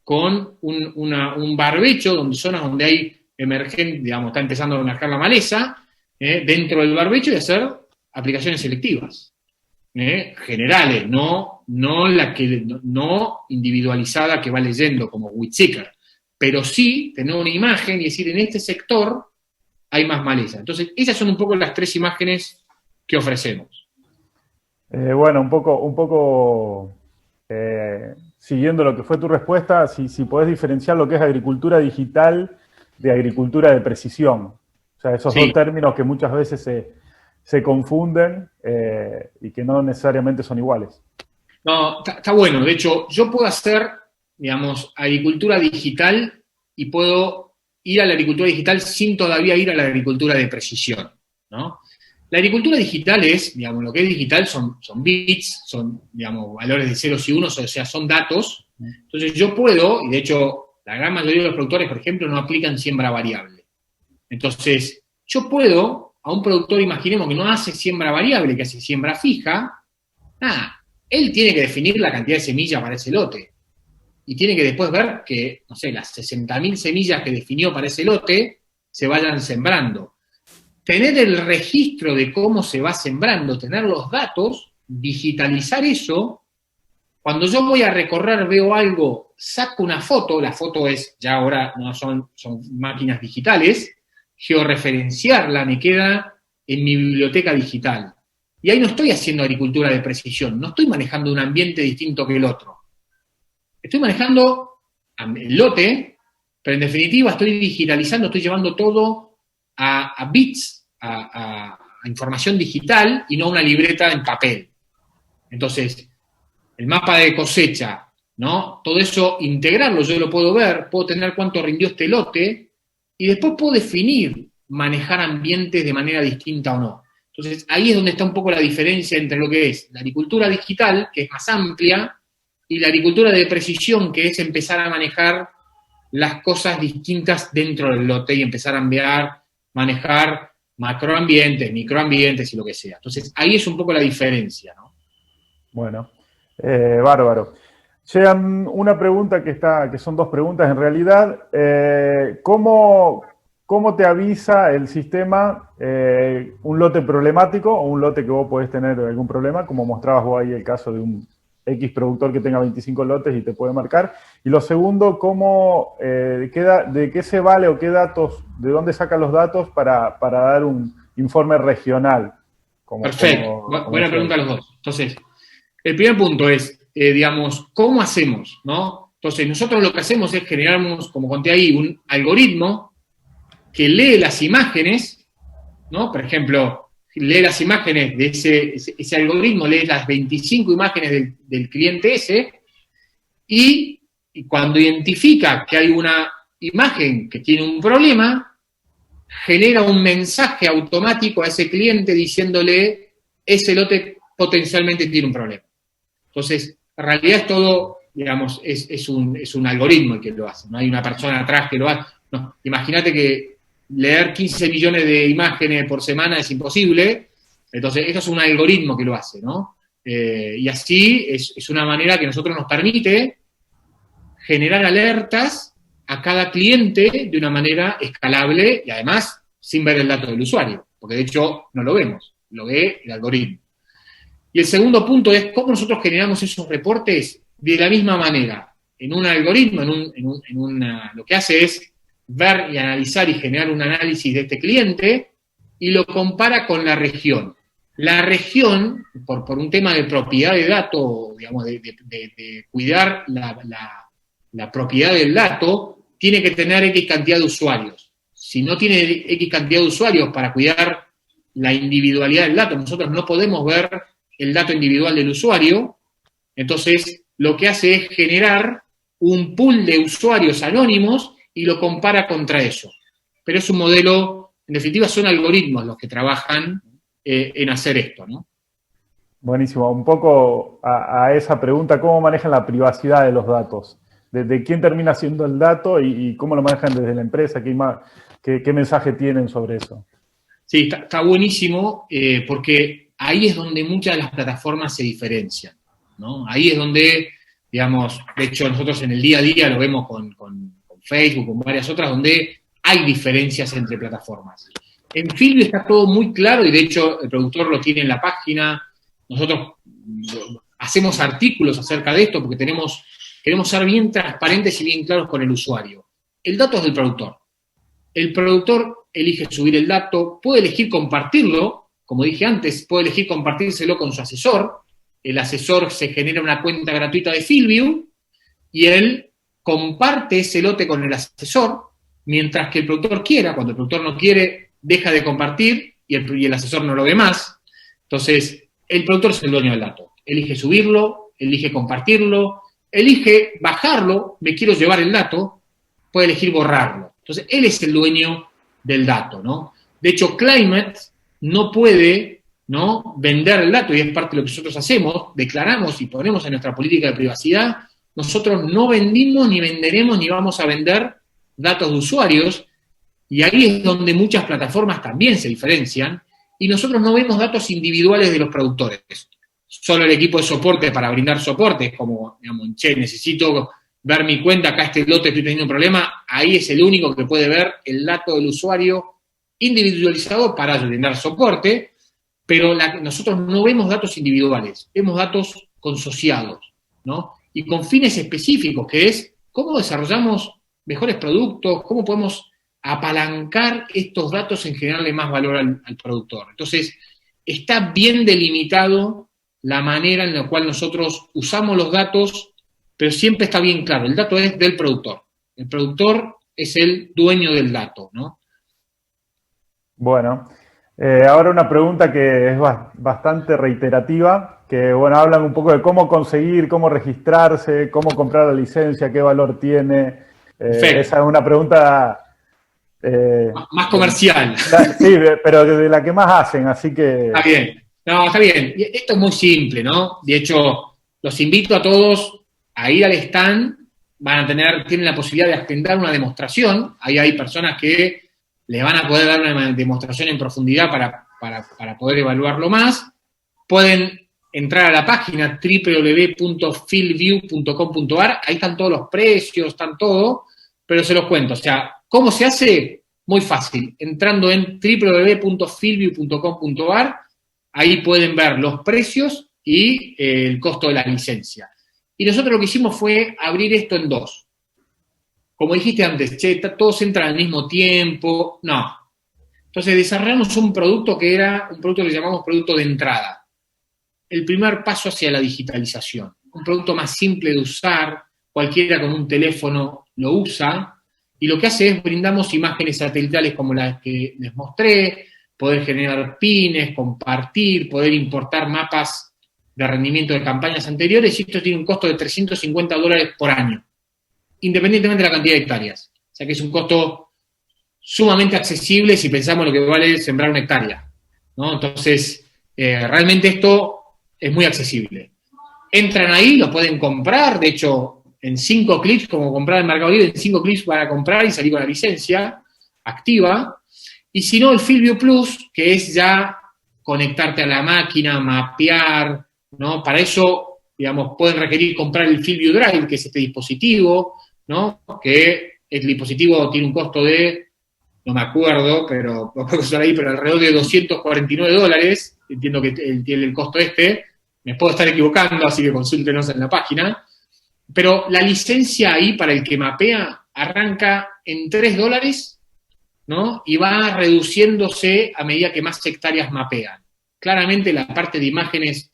con un barbecho, zonas donde hay emergente, digamos, está empezando a emerger la maleza, dentro del barbecho y hacer aplicaciones selectivas, generales, no individualizada que va leyendo como Whitseeker, pero sí tener una imagen y decir en este sector hay más maleza. Entonces, esas son un poco las 3 imágenes que ofrecemos. Bueno, un poco siguiendo lo que fue tu respuesta, si podés diferenciar lo que es agricultura digital de agricultura de precisión. O sea, esos 2 términos que muchas veces se confunden y que no necesariamente son iguales. No, está bueno. De hecho, yo puedo hacer digamos, agricultura digital y puedo ir a la agricultura digital sin todavía ir a la agricultura de precisión, ¿no? La agricultura digital es, digamos, lo que es digital son bits, son, digamos, valores de ceros y unos, o sea, son datos. Entonces yo puedo, y de hecho la gran mayoría de los productores, por ejemplo, no aplican siembra variable. Entonces, yo puedo, a un productor, imaginemos que no hace siembra variable, que hace siembra fija, él tiene que definir la cantidad de semillas para ese lote. Y tiene que después ver que, no sé, las 60.000 semillas que definió para ese lote se vayan sembrando. Tener el registro de cómo se va sembrando, tener los datos, digitalizar eso. Cuando yo voy a recorrer, veo algo, saco una foto, la foto es, ya ahora no son máquinas digitales, georreferenciarla me queda en mi biblioteca digital. Y ahí no estoy haciendo agricultura de precisión, no estoy manejando un ambiente distinto que el otro. Estoy manejando el lote, pero en definitiva estoy digitalizando, estoy llevando todo a bits, a información digital y no una libreta en papel. Entonces, el mapa de cosecha, ¿no? Todo eso, integrarlo, yo lo puedo ver, puedo tener cuánto rindió este lote, y después puedo definir, manejar ambientes de manera distinta o no. Entonces, ahí es donde está un poco la diferencia entre lo que es la agricultura digital, que es más amplia, y la agricultura de precisión, que es empezar a manejar las cosas distintas dentro del lote y empezar a manejar macroambientes, microambientes y lo que sea. Entonces, ahí es un poco la diferencia, ¿no? Bueno, bárbaro. Llegan una pregunta que son dos preguntas en realidad. ¿Cómo te avisa el sistema un lote problemático o un lote que vos podés tener algún problema? Como mostrabas vos ahí el caso de un X productor que tenga 25 lotes y te puede marcar. Y lo segundo, ¿de qué se vale o qué datos, de dónde sacan los datos para dar un informe regional? Perfecto, buena pregunta a los dos. Entonces, el primer punto es, digamos, ¿cómo hacemos? ¿No? Entonces, nosotros lo que hacemos es generamos, como conté ahí, un algoritmo que lee las imágenes, ¿no? Por ejemplo, lee las imágenes de ese algoritmo, lee las 25 imágenes del cliente ese, y cuando identifica que hay una imagen que tiene un problema, genera un mensaje automático a ese cliente diciéndole, ese lote potencialmente tiene un problema. Entonces, en realidad es todo, digamos, es un algoritmo el que lo hace, no hay una persona atrás que lo hace. No, imagínate que leer 15 millones de imágenes por semana es imposible, entonces esto es un algoritmo que lo hace, ¿no? Y así es una manera que a nosotros nos permite generar alertas a cada cliente de una manera escalable y además sin ver el dato del usuario, porque de hecho no lo vemos, lo ve el algoritmo. Y el segundo punto es cómo nosotros generamos esos reportes de la misma manera. En un algoritmo, lo que hace es ver y analizar y generar un análisis de este cliente y lo compara con la región. La región, por un tema de propiedad de dato, digamos, de cuidar la propiedad del dato, tiene que tener X cantidad de usuarios. Si no tiene X cantidad de usuarios para cuidar la individualidad del dato, nosotros no podemos ver el dato individual del usuario, entonces lo que hace es generar un pool de usuarios anónimos y lo compara contra eso. Pero es un modelo, en definitiva son algoritmos los que trabajan en hacer esto, ¿no? Buenísimo. Un poco a esa pregunta, ¿cómo manejan la privacidad de los datos? ¿De quién termina siendo el dato y cómo lo manejan desde la empresa? ¿Qué mensaje tienen sobre eso? Sí, está buenísimo porque ahí es donde muchas de las plataformas se diferencian, ¿no? Ahí es donde, digamos, de hecho nosotros en el día a día lo vemos con Facebook, con varias otras, donde hay diferencias entre plataformas. En Filvio está todo muy claro y de hecho el productor lo tiene en la página. Nosotros hacemos artículos acerca de esto porque queremos ser bien transparentes y bien claros con el usuario. El dato es del productor. El productor elige subir el dato, puede elegir compartirlo, como dije antes, puede elegir compartírselo con su asesor. El asesor se genera una cuenta gratuita de Filvio y él comparte ese lote con el asesor, mientras que el productor quiera. Cuando el productor no quiere, deja de compartir y el asesor no lo ve más. Entonces, el productor es el dueño del dato. Elige subirlo, elige compartirlo, elige bajarlo, me quiero llevar el dato, puede elegir borrarlo. Entonces, él es el dueño del dato, ¿no? De hecho, Climate no puede, ¿no?, vender el dato, y es parte de lo que nosotros hacemos, declaramos y ponemos en nuestra política de privacidad, nosotros no vendimos, ni venderemos, ni vamos a vender datos de usuarios, y ahí es donde muchas plataformas también se diferencian, y nosotros no vemos datos individuales de los productores. Solo el equipo de soporte para brindar soporte, es como, digamos, che, necesito ver mi cuenta, acá este lote estoy teniendo un problema, ahí es el único que puede ver el dato del usuario individualizado para brindar soporte, pero nosotros no vemos datos individuales, vemos datos consociados, ¿no? Y con fines específicos, que es cómo desarrollamos mejores productos, cómo podemos apalancar estos datos en generarle más valor al productor. Entonces, está bien delimitado la manera en la cual nosotros usamos los datos, pero siempre está bien claro, el dato es del productor. El productor es el dueño del dato, ¿no? Bueno, ahora una pregunta que es bastante reiterativa, que bueno, hablan un poco de cómo conseguir, cómo registrarse, cómo comprar la licencia, qué valor tiene. Esa es una pregunta... más comercial. Sí, pero de la que más hacen, así que... Está bien. No, está bien. Esto es muy simple, ¿no? De hecho, los invito a todos a ir al stand, tienen la posibilidad de agendar una demostración, ahí hay personas que les van a poder dar una demostración en profundidad para poder evaluarlo más. Pueden entrar a la página www.fieldview.com.ar, ahí están todos los precios, están todo, pero se los cuento. O sea, ¿cómo se hace? Muy fácil. Entrando en www.fieldview.com.ar, ahí pueden ver los precios y el costo de la licencia. Y nosotros lo que hicimos fue abrir esto en dos. Como dijiste antes, che, todos entran al mismo tiempo. No. Entonces desarrollamos un producto que era un producto que le llamamos producto de entrada. El primer paso hacia la digitalización. Un producto más simple de usar, cualquiera con un teléfono lo usa, y lo que hace es brindamos imágenes satelitales como las que les mostré, poder generar pines, compartir, poder importar mapas de rendimiento de campañas anteriores, y esto tiene un costo de $350 por año, independientemente de la cantidad de hectáreas. O sea que es un costo sumamente accesible si pensamos lo que vale sembrar una hectárea, ¿no? Entonces, realmente esto es muy accesible. Entran ahí, lo pueden comprar, de hecho, en 5 clics, como comprar en Mercado Libre, en 5 clics para comprar y salir con la licencia activa. Y si no, el FieldView Plus, que es ya conectarte a la máquina, mapear, ¿no? Para eso, digamos, pueden requerir comprar el FieldView Drive, que es este dispositivo, ¿no? Que el dispositivo tiene un costo de, no me acuerdo, pero lo puedo usar ahí, pero alrededor de $249, entiendo que tiene el costo me puedo estar equivocando, así que consúltenos en la página, pero la licencia ahí para el que mapea arranca en $3, ¿no? Y va reduciéndose a medida que más hectáreas mapean. Claramente la parte de imágenes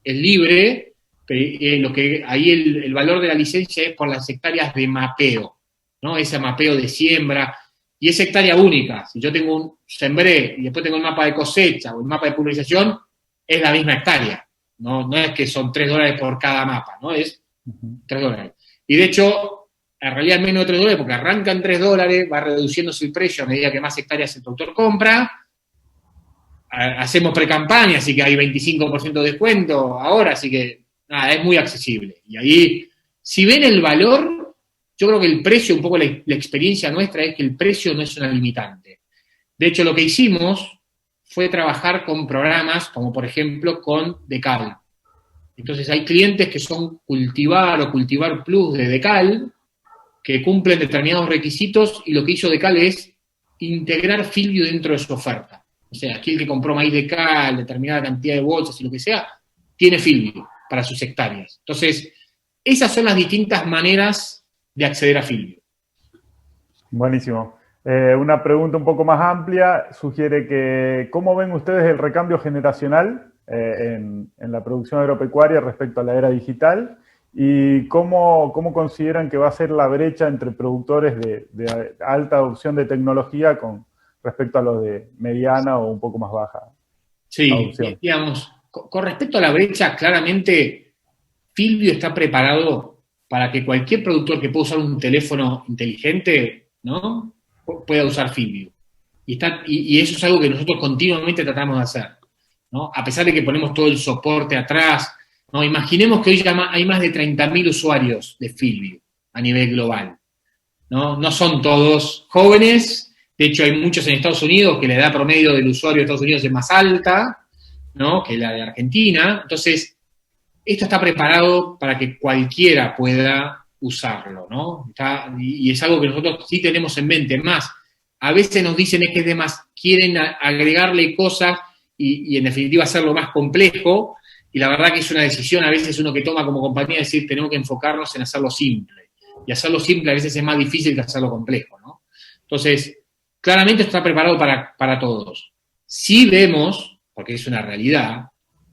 es libre, pero lo que ahí el valor de la licencia es por las hectáreas de mapeo, ¿no? Ese mapeo de siembra, y es hectárea única. Si yo tengo un sembré y después tengo el mapa de cosecha o el mapa de pulverización, es la misma hectárea. No es que son $3 por cada mapa, ¿no? Es $3. Y de hecho, en realidad es menos de $3 porque arranca en $3, va reduciéndose el precio a medida que más hectáreas el productor compra. Hacemos pre-campaña, así que hay 25% de descuento ahora, así que nada, es muy accesible. Y ahí, si ven el valor, yo creo que el precio, un poco la experiencia nuestra es que el precio no es una limitante. De hecho, lo que hicimos fue trabajar con programas como, por ejemplo, con Decal. Entonces, hay clientes que son Cultivar o Cultivar Plus de Decal, que cumplen determinados requisitos, y lo que hizo Decal es integrar FieldView dentro de su oferta. O sea, aquí el que compró maíz Decal, determinada cantidad de bolsas y lo que sea, tiene FieldView para sus hectáreas. Entonces, esas son las distintas maneras de acceder a FieldView. Buenísimo. Una pregunta un poco más amplia sugiere que ¿cómo ven ustedes el recambio generacional en la producción agropecuaria respecto a la era digital? ¿Y cómo consideran que va a ser la brecha entre productores de alta adopción de tecnología con respecto a los de mediana o un poco más baja adopción? Sí, digamos, con respecto a la brecha, claramente FieldView está preparado para que cualquier productor que pueda usar un teléfono inteligente, ¿no?, pueda usar FieldView. Y eso es algo que nosotros continuamente tratamos de hacer, ¿no? A pesar de que ponemos todo el soporte atrás, ¿no? Imaginemos que hoy hay más de 30.000 usuarios de FieldView a nivel global, ¿no? No son todos jóvenes, de hecho hay muchos en Estados Unidos que la edad promedio del usuario de Estados Unidos es más alta, ¿no?, que la de Argentina. Entonces, esto está preparado para que cualquiera pueda usarlo, ¿no? Y es algo que nosotros sí tenemos en mente. Más, a veces nos dicen es que es de más, quieren agregarle cosas y en definitiva hacerlo más complejo, y la verdad que es una decisión a veces uno que toma como compañía, decir, tenemos que enfocarnos en hacerlo simple. Y hacerlo simple a veces es más difícil que hacerlo complejo, ¿no? Entonces, claramente está preparado para todos. Sí vemos, porque es una realidad,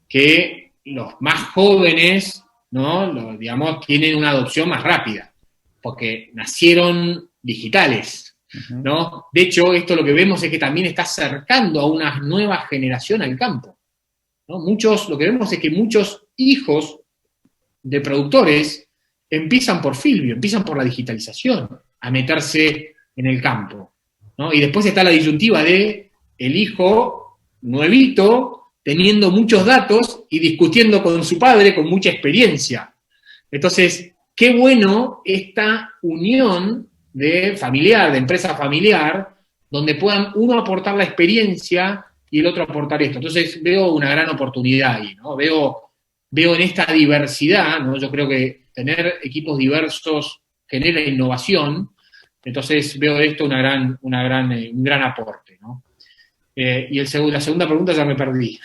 que los más jóvenes, ¿no?, digamos, tienen una adopción más rápida, porque nacieron digitales, ¿no? De hecho, esto lo que vemos es que también está acercando a una nueva generación al campo, ¿no? Lo que vemos es que muchos hijos de productores empiezan por FieldView, empiezan por la digitalización, a meterse en el campo, ¿no? Y después está la disyuntiva de el hijo nuevito teniendo muchos datos y discutiendo con su padre con mucha experiencia. Entonces, qué bueno esta unión de empresa familiar, donde puedan uno aportar la experiencia y el otro aportar esto. Entonces, veo una gran oportunidad ahí, ¿no? Veo en esta diversidad, ¿no? Yo creo que tener equipos diversos genera innovación, entonces veo esto un gran aporte, ¿no? Y la segunda pregunta ya me perdí.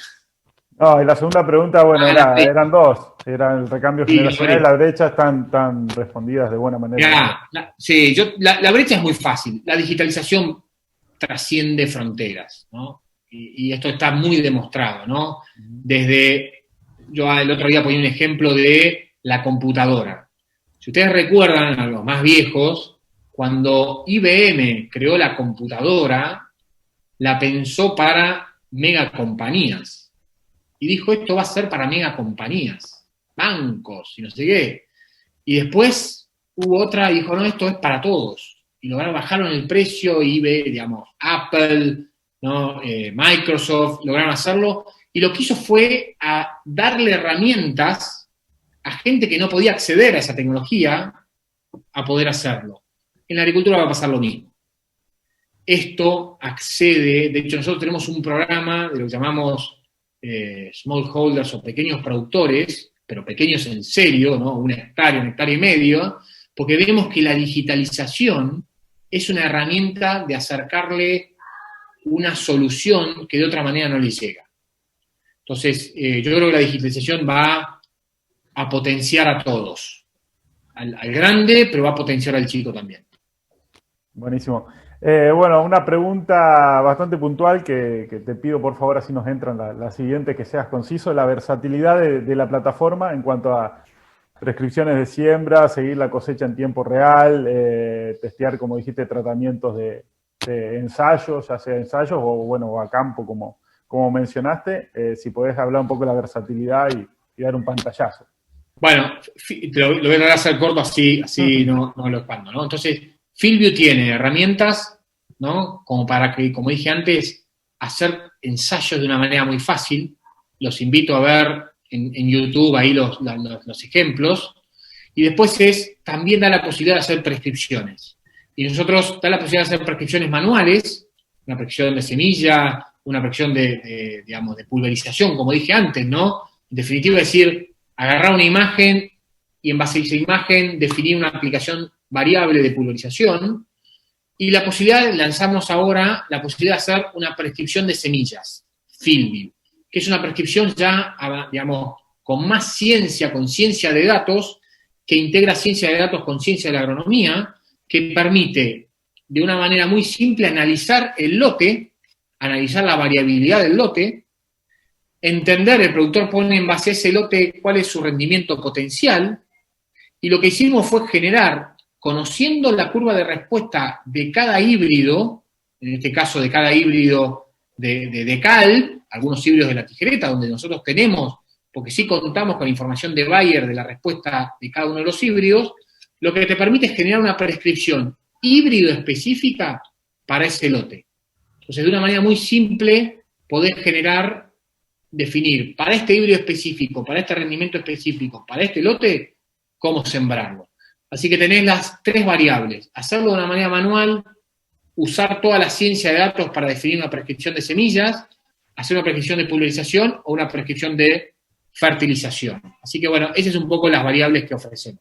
No, y la segunda pregunta, bueno, eran dos. Era el recambio generacional y la brecha, están respondidas de buena manera. Sí, la brecha es muy fácil. La digitalización trasciende fronteras, ¿no? Y esto está muy demostrado, ¿no? Yo el otro día ponía un ejemplo de la computadora. Si ustedes recuerdan, a los más viejos, cuando IBM creó la computadora, la pensó para megacompañías. Y dijo, esto va a ser para megacompañías, bancos y no sé qué. Y después hubo otra y dijo, no, esto es para todos. Y bajaron el precio, digamos, Apple, ¿no?, Microsoft, lograron hacerlo. Y lo que hizo fue a darle herramientas a gente que no podía acceder a esa tecnología a poder hacerlo. En la agricultura va a pasar lo mismo. Esto accede, de hecho nosotros tenemos un programa de lo que llamamos smallholders o pequeños productores, pero pequeños en serio, ¿no?, 1 hectárea, 1,5 hectáreas, porque vemos que la digitalización es una herramienta de acercarle una solución que de otra manera no les llega. Entonces, yo creo que la digitalización va a potenciar a todos, al grande, pero va a potenciar al chico también. Buenísimo. Bueno, una pregunta bastante puntual que te pido por favor, así nos entra en la siguiente, que seas conciso: la versatilidad de la plataforma en cuanto a prescripciones de siembra, seguir la cosecha en tiempo real, testear, como dijiste, tratamientos de ensayos, ya sea ensayos o a campo, como mencionaste. Si podés hablar un poco de la versatilidad y dar un pantallazo. Bueno, lo voy a tratar de hacer corto, así no lo expando, ¿no? Entonces, FieldView tiene herramientas, ¿no?, como para que, como dije antes, hacer ensayos de una manera muy fácil. Los invito a ver en YouTube ahí los ejemplos. Y después también da la posibilidad de hacer prescripciones. Y nosotros da la posibilidad de hacer prescripciones manuales, una prescripción de semilla, una prescripción de pulverización, como dije antes, ¿no? En definitiva, es decir, agarrar una imagen y en base a esa imagen definir una aplicación variable de pulverización, y lanzamos ahora la posibilidad de hacer una prescripción de semillas, FieldView, que es una prescripción ya, digamos, con más ciencia, con ciencia de datos, que integra ciencia de datos con ciencia de la agronomía, que permite, de una manera muy simple, analizar el lote, analizar la variabilidad del lote, entender, el productor pone en base a ese lote cuál es su rendimiento potencial, y lo que hicimos fue generar, conociendo la curva de respuesta de cada híbrido, en este caso de cada híbrido de cal, algunos híbridos de la tijereta, donde nosotros tenemos porque sí contamos con información de Bayer de la respuesta de cada uno de los híbridos, lo que te permite es generar una prescripción híbrido específica para ese lote. Entonces, de una manera muy simple, podés definir para este híbrido específico, para este rendimiento específico, para este lote, cómo sembrarlo. Así que tenés las 3 variables: hacerlo de una manera manual, usar toda la ciencia de datos para definir una prescripción de semillas, hacer una prescripción de pulverización o una prescripción de fertilización. Así que bueno, esas son un poco las variables que ofrecemos.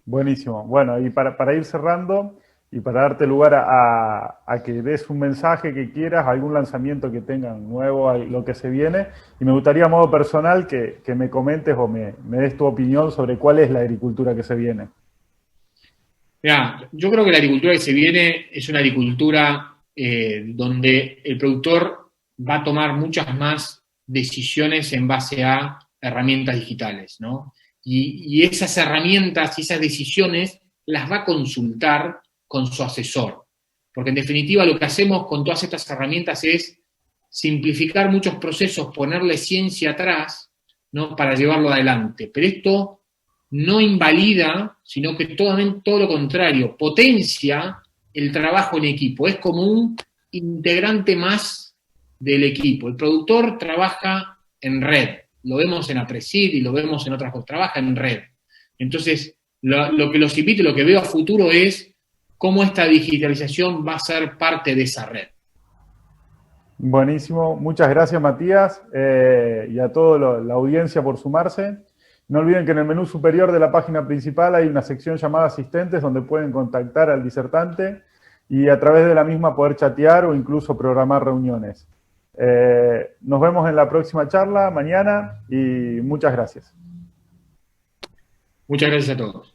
Buenísimo. Bueno, y para ir cerrando y para darte lugar a que des un mensaje que quieras, algún lanzamiento que tengan nuevo, lo que se viene, y me gustaría a modo personal que me comentes o me des tu opinión sobre cuál es la agricultura que se viene. Mirá, yo creo que la agricultura que se viene es una agricultura donde el productor va a tomar muchas más decisiones en base a herramientas digitales, ¿no? Y esas herramientas y esas decisiones las va a consultar con su asesor. Porque en definitiva lo que hacemos con todas estas herramientas es simplificar muchos procesos, ponerle ciencia atrás, ¿no? Para llevarlo adelante. Pero esto no invalida, sino que todo lo contrario, potencia el trabajo en equipo. Es como un integrante más del equipo. El productor trabaja en red. Lo vemos en Apresid y lo vemos en otras cosas. Trabaja en red. Entonces, lo que los invito, lo que veo a futuro es cómo esta digitalización va a ser parte de esa red. Buenísimo. Muchas gracias, Matías, y a toda la audiencia por sumarse. No olviden que en el menú superior de la página principal hay una sección llamada Asistentes, donde pueden contactar al disertante y a través de la misma poder chatear o incluso programar reuniones. Nos vemos en la próxima charla mañana y muchas gracias. Muchas gracias a todos.